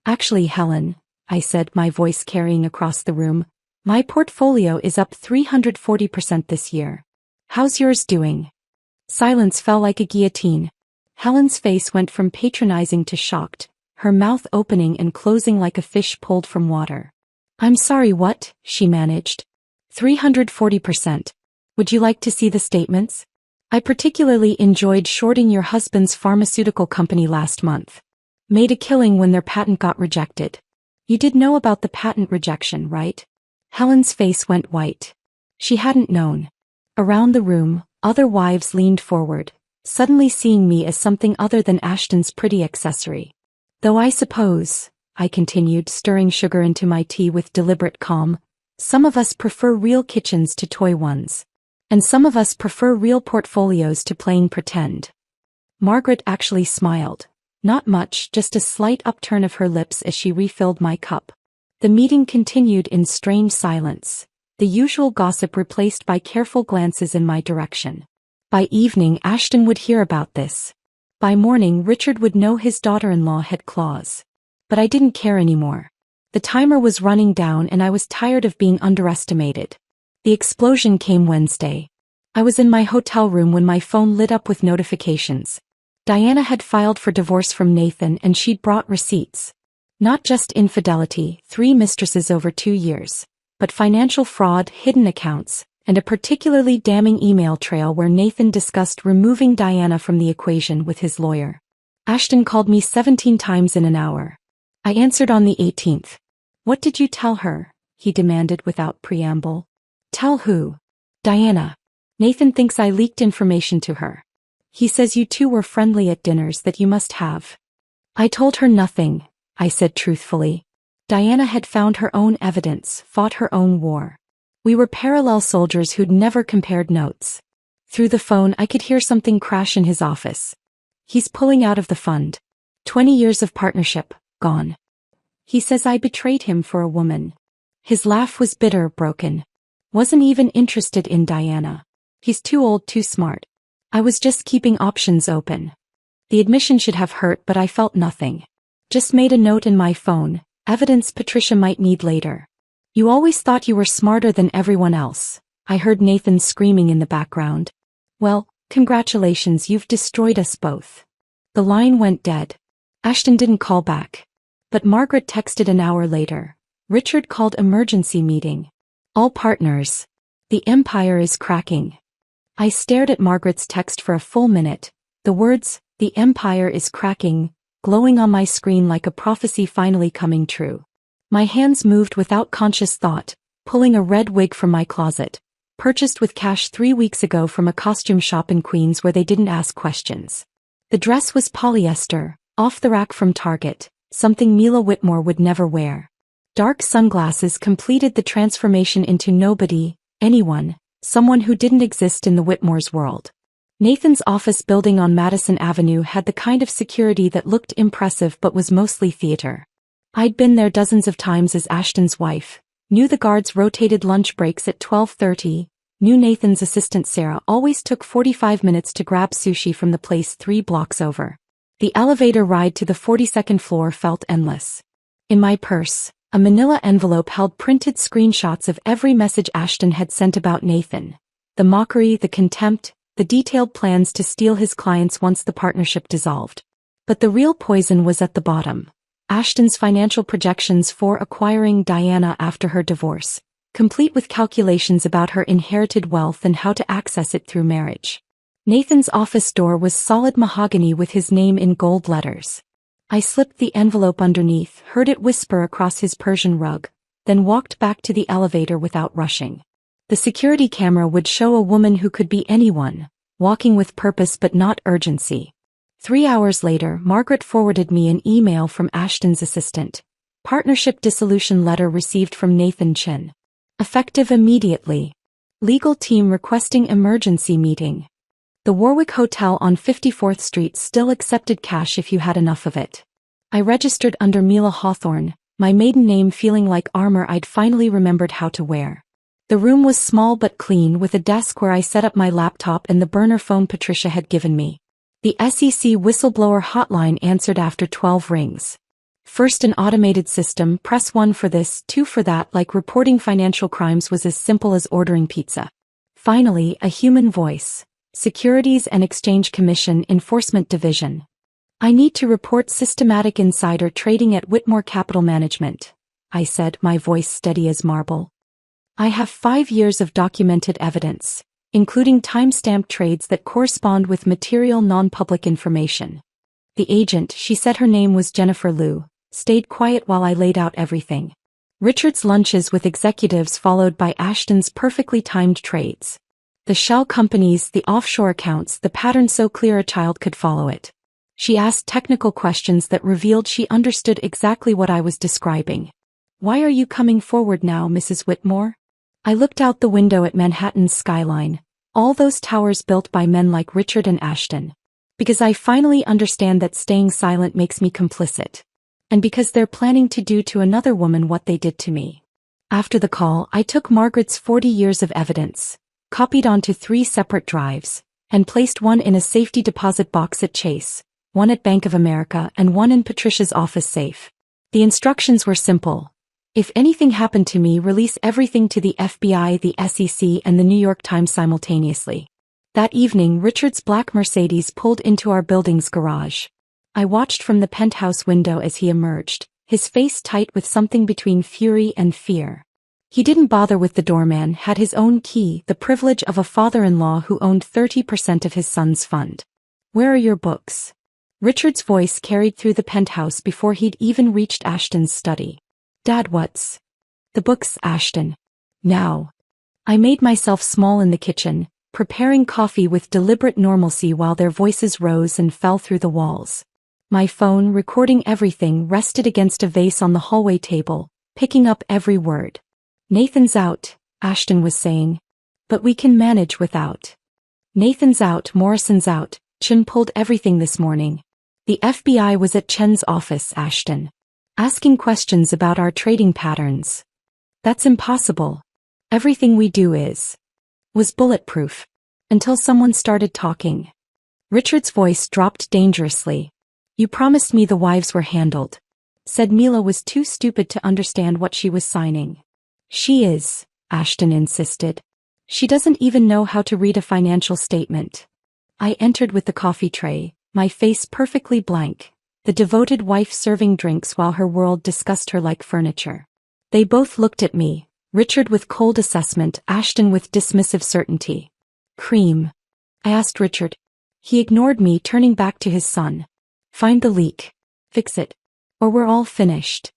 Actually, Helen, I said, my voice carrying across the room, my portfolio is up 340% this year. How's yours doing? Silence fell like a guillotine. Helen's face went from patronizing to shocked, her mouth opening and closing like a fish pulled from water. I'm sorry, what? She managed. 340%. Would you like to see the statements? I particularly enjoyed shorting your husband's pharmaceutical company last month. Made a killing when their patent got rejected. You did know about the patent rejection, right? Helen's face went white. She hadn't known. Around the room, other wives leaned forward, suddenly seeing me as something other than Ashton's pretty accessory. Though I suppose, I continued, stirring sugar into my tea with deliberate calm, some of us prefer real kitchens to toy ones. And some of us prefer real portfolios to playing pretend. Margaret actually smiled. Not much, just a slight upturn of her lips as she refilled my cup. The meeting continued in strange silence, the usual gossip replaced by careful glances in my direction. By evening, Ashton would hear about this. By morning, Richard would know his daughter-in-law had claws. But I didn't care anymore. The timer was running down and I was tired of being underestimated. The explosion came Wednesday. I was in my hotel room when my phone lit up with notifications. Diana had filed for divorce from Nathan and she'd brought receipts. Not just infidelity, 3 mistresses over 2 years, but financial fraud, hidden accounts, and a particularly damning email trail where Nathan discussed removing Diana from the equation with his lawyer. Ashton called me 17 times in an hour. I answered on the 18th. What did you tell her? He demanded without preamble. Tell who? Diana. Nathan thinks I leaked information to her. He says you two were friendly at dinners that you must have. I told her nothing, I said truthfully. Diana had found her own evidence, fought her own war. We were parallel soldiers who'd never compared notes. Through the phone I could hear something crash in his office. He's pulling out of the fund. 20 years of partnership, gone. He says I betrayed him for a woman. His laugh was bitter, broken. Wasn't even interested in Diana. He's too old, too smart. I was just keeping options open. The admission should have hurt, but I felt nothing. Just made a note in my phone, evidence Patricia might need later. You always thought you were smarter than everyone else. I heard Nathan screaming in the background. Well, congratulations, you've destroyed us both. The line went dead. Ashton didn't call back. But Margaret texted an hour later. Richard called emergency meeting. All partners. The empire is cracking. I stared at Margaret's text for a full minute, the words, "The empire is cracking," glowing on my screen like a prophecy finally coming true. My hands moved without conscious thought, pulling a red wig from my closet, purchased with cash 3 weeks ago from a costume shop in Queens where they didn't ask questions. The dress was polyester, off the rack from Target, something Mila Whitmore would never wear. Dark sunglasses completed the transformation into nobody, anyone, someone who didn't exist in the Whitmore's world. Nathan's office building on Madison Avenue had the kind of security that looked impressive but was mostly theater. I'd been there dozens of times as Ashton's wife, knew the guards rotated lunch breaks at 12:30, knew Nathan's assistant Sarah always took 45 minutes to grab sushi from the place 3 blocks over. The elevator ride to the 42nd floor felt endless. In my purse, a manila envelope held printed screenshots of every message Ashton had sent about Nathan. The mockery, the contempt, the detailed plans to steal his clients once the partnership dissolved. But the real poison was at the bottom. Ashton's financial projections for acquiring Diana after her divorce, complete with calculations about her inherited wealth and how to access it through marriage. Nathan's office door was solid mahogany with his name in gold letters. I slipped the envelope underneath, heard it whisper across his Persian rug, then walked back to the elevator without rushing. The security camera would show a woman who could be anyone, walking with purpose but not urgency. 3 hours later, Margaret forwarded me an email from Ashton's assistant. Partnership dissolution letter received from Nathan Chin. Effective immediately. Legal team requesting emergency meeting. The Warwick Hotel on 54th Street still accepted cash if you had enough of it. I registered under Mila Hawthorne, my maiden name feeling like armor I'd finally remembered how to wear. The room was small but clean, with a desk where I set up my laptop and the burner phone Patricia had given me. The SEC whistleblower hotline answered after 12 rings. First, an automated system, press 1 for this, 2 for that, like reporting financial crimes was as simple as ordering pizza. Finally, a human voice. Securities and Exchange Commission Enforcement Division. I need to report systematic insider trading at Whitmore Capital Management, I said, my voice steady as marble. I have 5 years of documented evidence, including time-stamped trades that correspond with material non-public information. The agent, she said her name was Jennifer Liu, stayed quiet while I laid out everything. Richard's lunches with executives followed by Ashton's perfectly timed trades. The shell companies, the offshore accounts, the pattern so clear a child could follow it. She asked technical questions that revealed she understood exactly what I was describing. Why are you coming forward now, Mrs. Whitmore? I looked out the window at Manhattan's skyline, all those towers built by men like Richard and Ashton. Because I finally understand that staying silent makes me complicit. And because they're planning to do to another woman what they did to me. After the call, I took Margaret's 40 years of evidence, copied onto 3 separate drives, and placed one in a safety deposit box at Chase, one at Bank of America, and one in Patricia's office safe. The instructions were simple. If anything happened to me, release everything to the FBI, the SEC, and the New York Times simultaneously. That evening, Richard's black Mercedes pulled into our building's garage. I watched from the penthouse window as he emerged, his face tight with something between fury and fear. He didn't bother with the doorman, had his own key, the privilege of a father-in-law who owned 30% of his son's fund. Where are your books? Richard's voice carried through the penthouse before he'd even reached Ashton's study. Dad, what's the books, Ashton? Now. I made myself small in the kitchen, preparing coffee with deliberate normalcy while their voices rose and fell through the walls. My phone, recording everything, rested against a vase on the hallway table, picking up every word. Nathan's out, Ashton was saying. But we can manage without. Nathan's out, Morrison's out, Chen pulled everything this morning. The FBI was at Chen's office, Ashton. Asking questions about our trading patterns. That's impossible. Everything we do was bulletproof. Until someone started talking. Richard's voice dropped dangerously. You promised me the wives were handled. Said Mila was too stupid to understand what she was signing. She is, Ashton insisted. She doesn't even know how to read a financial statement. I entered with the coffee tray, my face perfectly blank. The devoted wife serving drinks while her world discussed her like furniture. They both looked at me, Richard with cold assessment, Ashton with dismissive certainty. Cream. I asked Richard. He ignored me, turning back to his son. Find the leak. Fix it. Or we're all finished.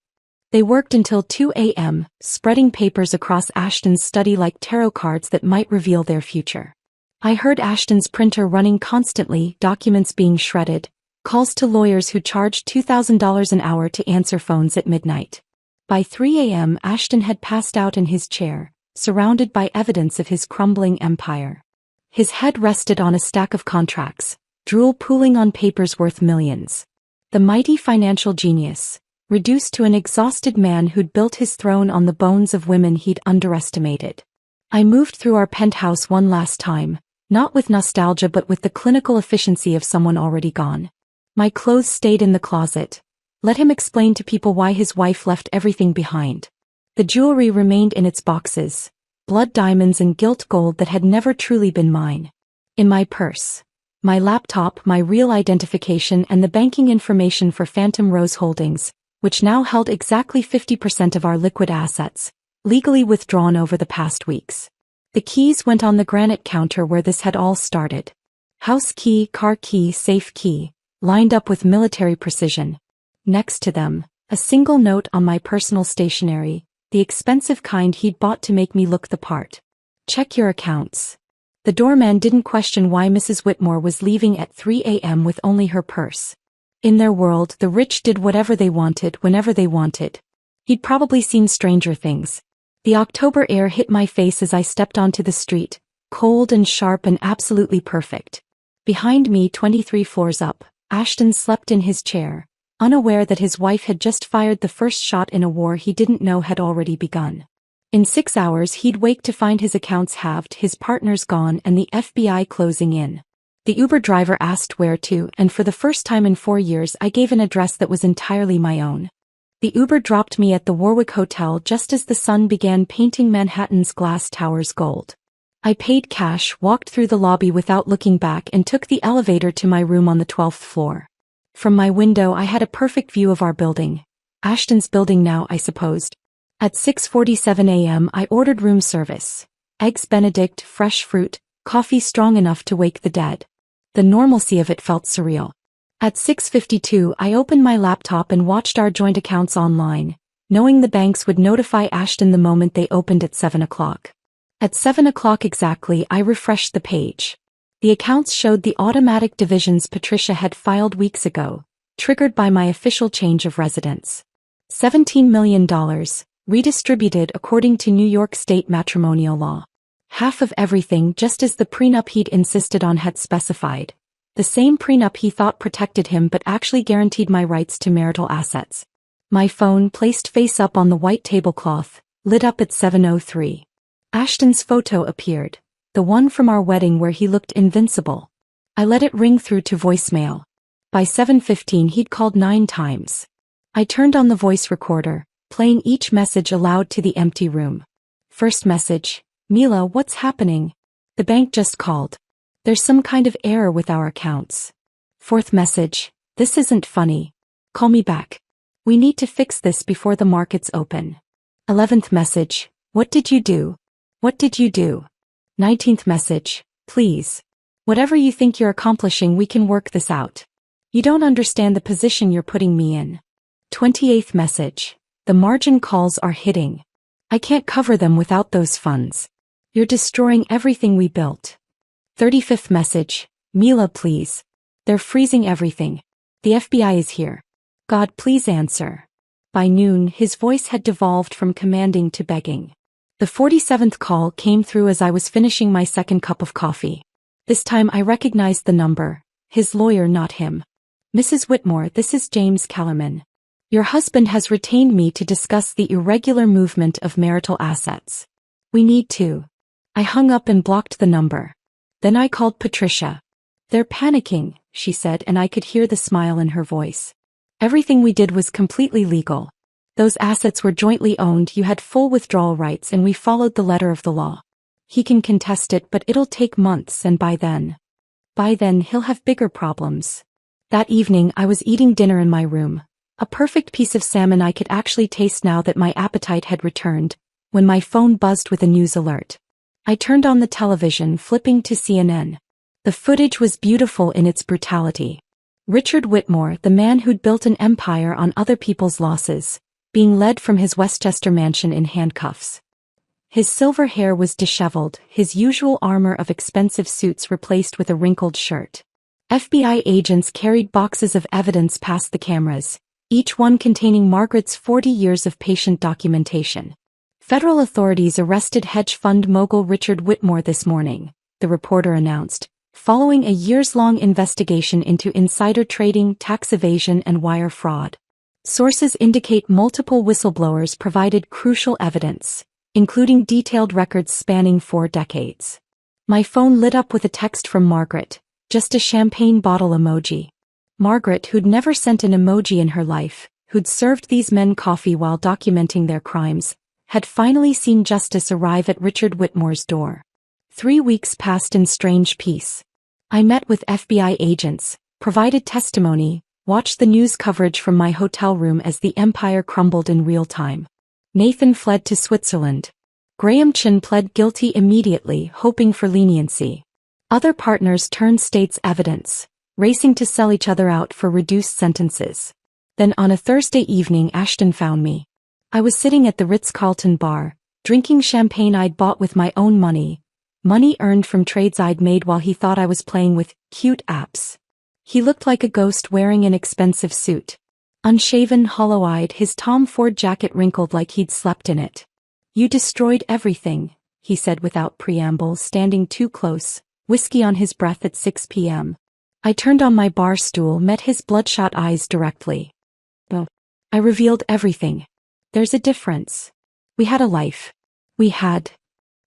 They worked until 2 a.m., spreading papers across Ashton's study like tarot cards that might reveal their future. I heard Ashton's printer running constantly, documents being shredded, calls to lawyers who charged $2,000 an hour to answer phones at midnight. By 3 a.m. Ashton had passed out in his chair, surrounded by evidence of his crumbling empire. His head rested on a stack of contracts, drool pooling on papers worth millions. The mighty financial genius, reduced to an exhausted man who'd built his throne on the bones of women he'd underestimated. I moved through our penthouse one last time, not with nostalgia but with the clinical efficiency of someone already gone. My clothes stayed in the closet. Let him explain to people why his wife left everything behind. The jewelry remained in its boxes, blood diamonds and gilt gold that had never truly been mine. In my purse. My laptop, my real identification and the banking information for Phantom Rose Holdings, which now held exactly 50% of our liquid assets, legally withdrawn over the past weeks. The keys went on the granite counter where this had all started. House key, car key, safe key, lined up with military precision. Next to them, a single note on my personal stationery, the expensive kind he'd bought to make me look the part. Check your accounts. The doorman didn't question why Mrs. Whitmore was leaving at 3 a.m. with only her purse. In their world, the rich did whatever they wanted whenever they wanted. He'd probably seen stranger things. The October air hit my face as I stepped onto the street, cold and sharp and absolutely perfect. Behind me, 23 floors up, Ashton slept in his chair, unaware that his wife had just fired the first shot in a war he didn't know had already begun. In 6 hours he'd wake to find his accounts halved, his partners gone, and the FBI closing in. The Uber driver asked where to, and for the first time in 4 years I gave an address that was entirely my own. The Uber dropped me at the Warwick Hotel just as the sun began painting Manhattan's glass towers gold. I paid cash, walked through the lobby without looking back, and took the elevator to my room on the 12th floor. From my window I had a perfect view of our building. Ashton's building now, I supposed. At 6:47 a.m. I ordered room service. Eggs Benedict, fresh fruit, coffee strong enough to wake the dead. The normalcy of it felt surreal. At 6:52 I opened my laptop and watched our joint accounts online, knowing the banks would notify Ashton the moment they opened at 7 o'clock. At 7 o'clock exactly I refreshed the page. The accounts showed the automatic divisions Patricia had filed weeks ago, triggered by my official change of residence. $17 million, redistributed according to New York State matrimonial law. Half of everything, just as the prenup he'd insisted on had specified. The same prenup he thought protected him but actually guaranteed my rights to marital assets. My phone, placed face up on the white tablecloth, lit up at 7:03. Ashton's photo appeared. The one from our wedding where he looked invincible. I let it ring through to voicemail. By 7:15 he'd called 9 times. I turned on the voice recorder, playing each message aloud to the empty room. First message: Mila, what's happening? The bank just called. There's some kind of error with our accounts. Fourth message: this isn't funny. Call me back. We need to fix this before the markets open. 11th message: what did you do? What did you do? 19th message: please. Whatever you think you're accomplishing, we can work this out. You don't understand the position you're putting me in. 28th message: the margin calls are hitting. I can't cover them without those funds. You're destroying everything we built. 35th message: Mila, please. They're freezing everything. The FBI is here. God, please answer. By noon, his voice had devolved from commanding to begging. The 47th call came through as I was finishing my second cup of coffee. This time I recognized the number. His lawyer, not him. Mrs. Whitmore, this is James Kellerman. Your husband has retained me to discuss the irregular movement of marital assets. We need to. I hung up and blocked the number. Then I called Patricia. They're panicking, she said, and I could hear the smile in her voice. Everything we did was completely legal. Those assets were jointly owned, you had full withdrawal rights, and we followed the letter of the law. He can contest it, but it'll take months, and by then he'll have bigger problems. That evening I was eating dinner in my room. A perfect piece of salmon I could actually taste now that my appetite had returned, when my phone buzzed with a news alert. I turned on the television, flipping to CNN. The footage was beautiful in its brutality. Richard Whitmore, the man who'd built an empire on other people's losses, being led from his Westchester mansion in handcuffs. His silver hair was disheveled, his usual armor of expensive suits replaced with a wrinkled shirt. FBI agents carried boxes of evidence past the cameras, each one containing Margaret's 40 years of patient documentation. Federal authorities arrested hedge fund mogul Richard Whitmore this morning, the reporter announced, following a years-long investigation into insider trading, tax evasion, and wire fraud. Sources indicate multiple whistleblowers provided crucial evidence, including detailed records spanning 4 decades. My phone lit up with a text from Margaret, just a champagne bottle emoji. Margaret, who'd never sent an emoji in her life, who'd served these men coffee while documenting their crimes, had finally seen justice arrive at Richard Whitmore's door. 3 weeks passed in strange peace. I met with FBI agents, provided testimony, watched the news coverage from my hotel room as the empire crumbled in real time. Nathan fled to Switzerland. Graham Chin pled guilty immediately, hoping for leniency. Other partners turned state's evidence, racing to sell each other out for reduced sentences. Then on a Thursday evening Ashton found me. I was sitting at the Ritz-Carlton bar, drinking champagne I'd bought with my own money earned from trades I'd made while he thought I was playing with cute apps. He looked like a ghost wearing an expensive suit. Unshaven, hollow-eyed, his Tom Ford jacket wrinkled like he'd slept in it. You destroyed everything, he said without preamble, standing too close, whiskey on his breath at 6 p.m. I turned on my bar stool, met his bloodshot eyes directly. I revealed everything. There's a difference. We had a life. You had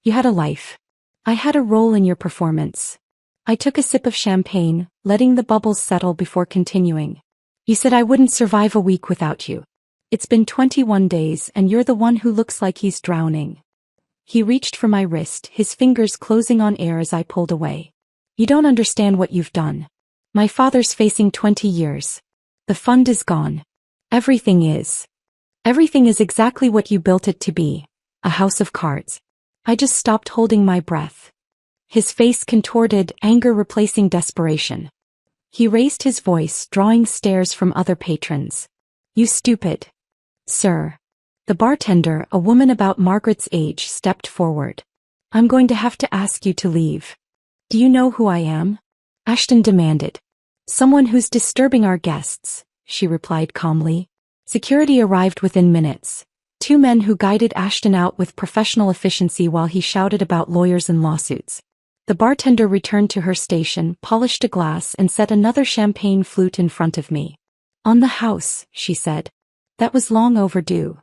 a life. I had a role in your performance. I took a sip of champagne, letting the bubbles settle before continuing. You said I wouldn't survive a week without you. It's been 21 days and you're the one who looks like he's drowning. He reached for my wrist, his fingers closing on air as I pulled away. You don't understand what you've done. My father's facing 20 years. The fund is gone. Everything is. Everything is exactly what you built it to be. A house of cards. I just stopped holding my breath. His face contorted, anger replacing desperation. He raised his voice, drawing stares from other patrons. You stupid. Sir. The bartender, a woman about Margaret's age, stepped forward. I'm going to have to ask you to leave. Do you know who I am? Ashton demanded. Someone who's disturbing our guests, she replied calmly. Security arrived within minutes. 2 men who guided Ashton out with professional efficiency while he shouted about lawyers and lawsuits. The bartender returned to her station, polished a glass and set another champagne flute in front of me. On the house, she said. That was long overdue.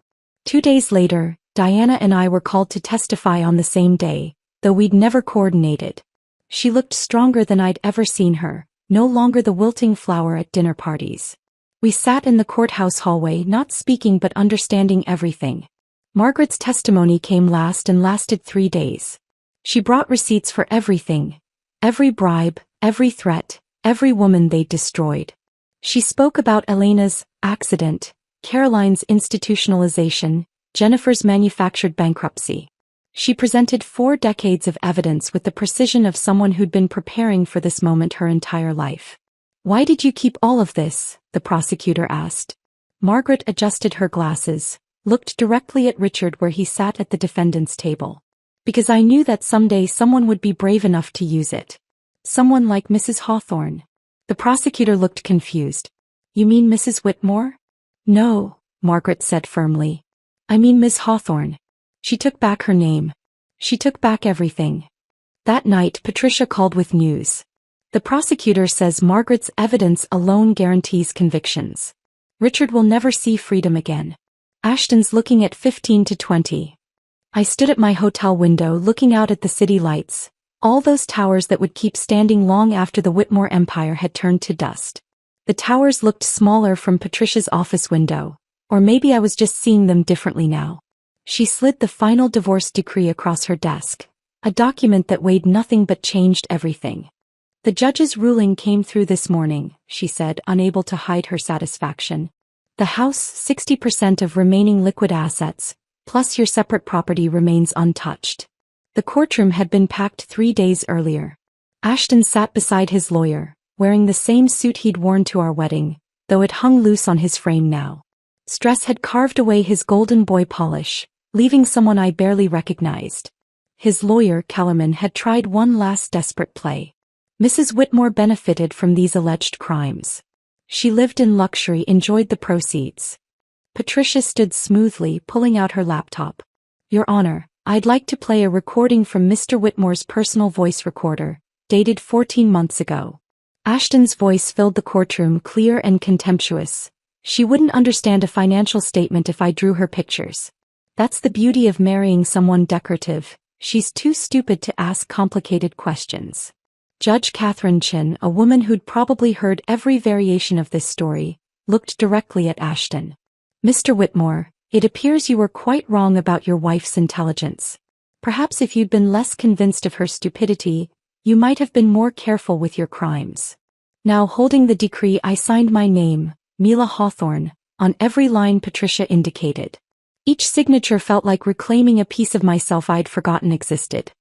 2 days later, Diana and I were called to testify on the same day, though we'd never coordinated. She looked stronger than I'd ever seen her, no longer the wilting flower at dinner parties. We sat in the courthouse hallway, not speaking but understanding everything. Margaret's testimony came last and lasted 3 days. She brought receipts for everything. Every bribe, every threat, every woman they'd destroyed. She spoke about Elena's accident, Caroline's institutionalization, Jennifer's manufactured bankruptcy. She presented 4 decades of evidence with the precision of someone who'd been preparing for this moment her entire life. Why did you keep all of this? The prosecutor asked. Margaret adjusted her glasses, looked directly at Richard where he sat at the defendant's table. Because I knew that someday someone would be brave enough to use it. Someone like Mrs. Hawthorne. The prosecutor looked confused. You mean Mrs. Whitmore? No, Margaret said firmly. I mean Miss Hawthorne. She took back her name. She took back everything. That night Patricia called with news. The prosecutor says Margaret's evidence alone guarantees convictions. Richard will never see freedom again. Ashton's looking at 15 to 20. I stood at my hotel window looking out at the city lights, all those towers that would keep standing long after the Whitmore empire had turned to dust. The towers looked smaller from Patricia's office window, or maybe I was just seeing them differently now. She slid the final divorce decree across her desk, a document that weighed nothing but changed everything. The judge's ruling came through this morning, she said, unable to hide her satisfaction. The house, 60% of remaining liquid assets, plus your separate property remains untouched. The courtroom had been packed 3 days earlier. Ashton sat beside his lawyer, wearing the same suit he'd worn to our wedding, though it hung loose on his frame now. Stress had carved away his golden boy polish, leaving someone I barely recognized. His lawyer, Kellerman, had tried one last desperate play. Mrs. Whitmore benefited from these alleged crimes. She lived in luxury, enjoyed the proceeds. Patricia stood smoothly, pulling out her laptop. Your Honor, I'd like to play a recording from Mr. Whitmore's personal voice recorder, dated 14 months ago. Ashton's voice filled the courtroom, clear and contemptuous. She wouldn't understand a financial statement if I drew her pictures. That's the beauty of marrying someone decorative. She's too stupid to ask complicated questions. Judge Catherine Chin, a woman who'd probably heard every variation of this story, looked directly at Ashton. Mr. Whitmore, it appears you were quite wrong about your wife's intelligence. Perhaps if you'd been less convinced of her stupidity, you might have been more careful with your crimes. Now holding the decree I signed my name, Mila Hawthorne, on every line Patricia indicated. Each signature felt like reclaiming a piece of myself I'd forgotten existed.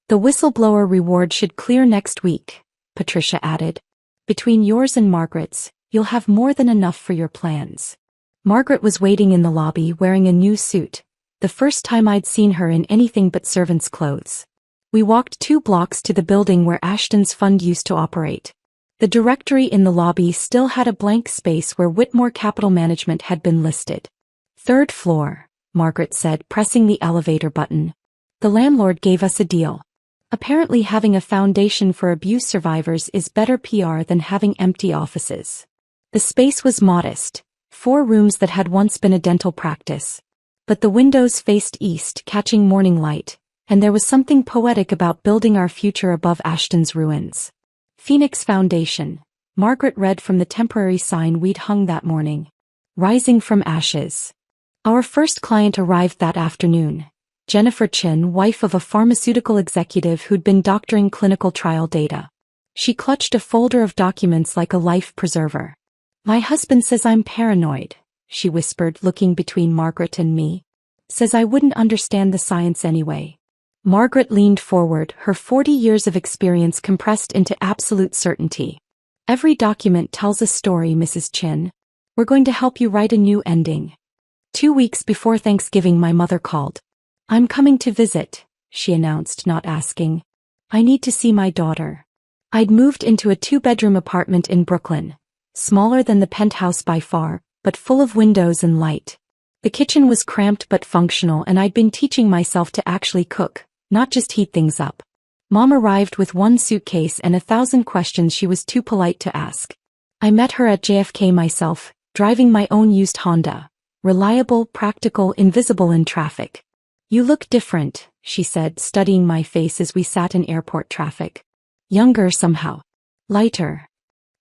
The whistleblower reward should clear next week, Patricia added. Between yours and Margaret's, you'll have more than enough for your plans. Margaret was waiting in the lobby wearing a new suit, the first time I'd seen her in anything but servant's clothes. We walked 2 blocks to the building where Ashton's fund used to operate. The directory in the lobby still had a blank space where Whitmore Capital Management had been listed. 3rd floor, Margaret said, pressing the elevator button. The landlord gave us a deal. Apparently having a foundation for abuse survivors is better PR than having empty offices. The space was modest, 4 rooms that had once been a dental practice. But the windows faced east, catching morning light, and there was something poetic about building our future above Ashton's ruins. Phoenix Foundation, Margaret read from the temporary sign we'd hung that morning. Rising from ashes. Our first client arrived that afternoon. Jennifer Chin, wife of a pharmaceutical executive who'd been doctoring clinical trial data. She clutched a folder of documents like a life preserver. "My husband says I'm paranoid," she whispered, looking between Margaret and me. "Says I wouldn't understand the science anyway." Margaret leaned forward, her 40 years of experience compressed into absolute certainty. "Every document tells a story, Mrs. Chin. We're going to help you write a new ending." 2 weeks before Thanksgiving, my mother called. "I'm coming to visit," she announced, not asking. "I need to see my daughter." I'd moved into a 2-bedroom apartment in Brooklyn, smaller than the penthouse by far, but full of windows and light. The kitchen was cramped but functional, and I'd been teaching myself to actually cook, not just heat things up. Mom arrived with 1 suitcase and 1,000 questions she was too polite to ask. I met her at JFK myself, driving my own used Honda. Reliable, practical, invisible in traffic. "You look different," she said, studying my face as we sat in airport traffic. "Younger somehow. Lighter."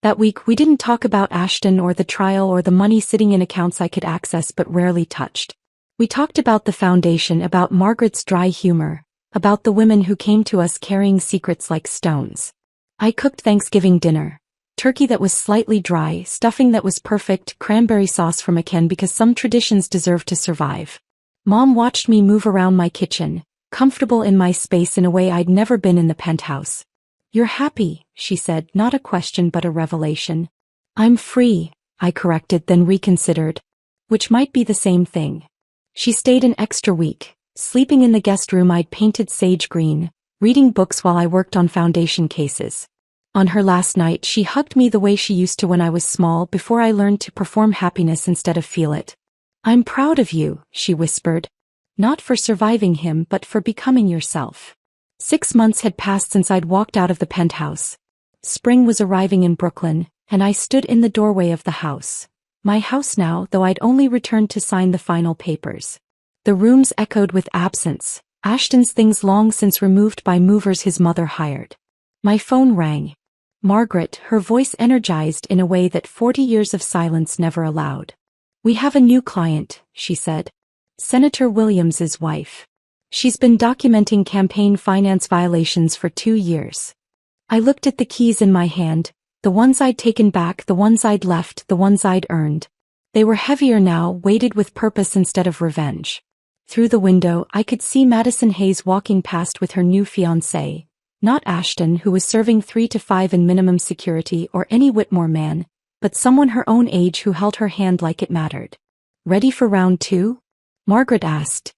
That week we didn't talk about Ashton or the trial or the money sitting in accounts I could access but rarely touched. We talked about the foundation, about Margaret's dry humor, about the women who came to us carrying secrets like stones. I cooked Thanksgiving dinner. Turkey that was slightly dry, stuffing that was perfect, cranberry sauce from a can because some traditions deserve to survive. Mom watched me move around my kitchen, comfortable in my space in a way I'd never been in the penthouse. "You're happy," she said, not a question but a revelation. "I'm free," I corrected, then reconsidered. Which might be the same thing. She stayed an extra week, sleeping in the guest room I'd painted sage green, reading books while I worked on foundation cases. On her last night, she hugged me the way she used to when I was small, before I learned to perform happiness instead of feel it. "I'm proud of you," she whispered. "Not for surviving him but for becoming yourself." 6 months had passed since I'd walked out of the penthouse. Spring was arriving in Brooklyn, and I stood in the doorway of the house. My house now, though I'd only returned to sign the final papers. The rooms echoed with absence, Ashton's things long since removed by movers his mother hired. My phone rang. Margaret, her voice energized in a way that 40 years of silence never allowed. "We have a new client," she said. "Senator Williams's wife. She's been documenting campaign finance violations for 2 years." I looked at the keys in my hand, the ones I'd taken back, the ones I'd left, the ones I'd earned. They were heavier now, weighted with purpose instead of revenge. Through the window, I could see Madison Hayes walking past with her new fiancé. Not Ashton, who was serving 3 to 5 in minimum security, or any Whitmore man, but someone her own age who held her hand like it mattered. "Ready for round 2? Margaret asked.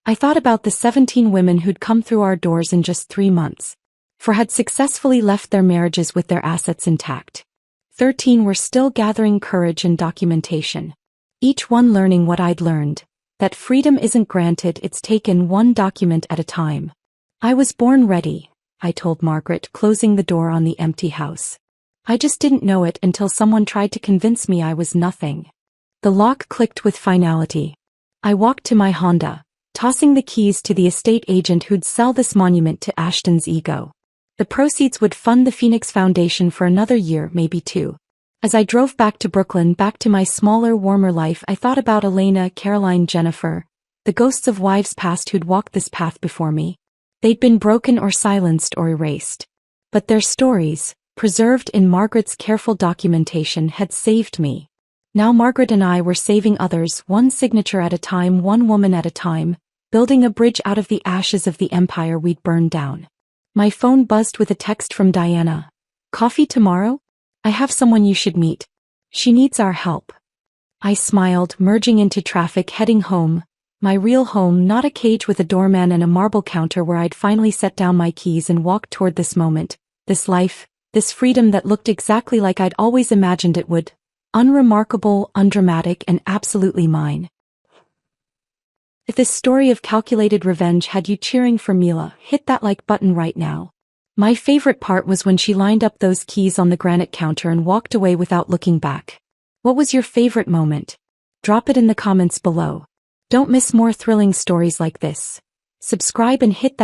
I thought about the 17 women who'd come through our doors in just 3 months. 4 had successfully left their marriages with their assets intact. 13 were still gathering courage and documentation. Each one learning what I'd learned, that freedom isn't granted, it's taken one document at a time. I was born ready, I told Margaret, closing the door on the empty house. I just didn't know it until someone tried to convince me I was nothing. The lock clicked with finality. I walked to my Honda, tossing the keys to the estate agent who'd sell this monument to Ashton's ego. The proceeds would fund the Phoenix Foundation for another year, maybe 2. As I drove back to Brooklyn, back to my smaller, warmer life, I thought about Elena, Caroline, Jennifer, the ghosts of wives past who'd walked this path before me. They'd been broken or silenced or erased. But their stories, preserved in Margaret's careful documentation, had saved me. Now Margaret and I were saving others, one signature at a time, one woman at a time, building a bridge out of the ashes of the empire we'd burned down. My phone buzzed with a text from Diana. "Coffee tomorrow? I have someone you should meet. She needs our help." I smiled, merging into traffic, heading home. My real home, not a cage with a doorman and a marble counter where I'd finally set down my keys and walked toward this moment, this life, this freedom that looked exactly like I'd always imagined it would. Unremarkable, undramatic, and absolutely mine. If this story of calculated revenge had you cheering for Mila, hit that like button right now. My favorite part was when she lined up those keys on the granite counter and walked away without looking back. What was your favorite moment? Drop it in the comments below. Don't miss more thrilling stories like this. Subscribe and hit that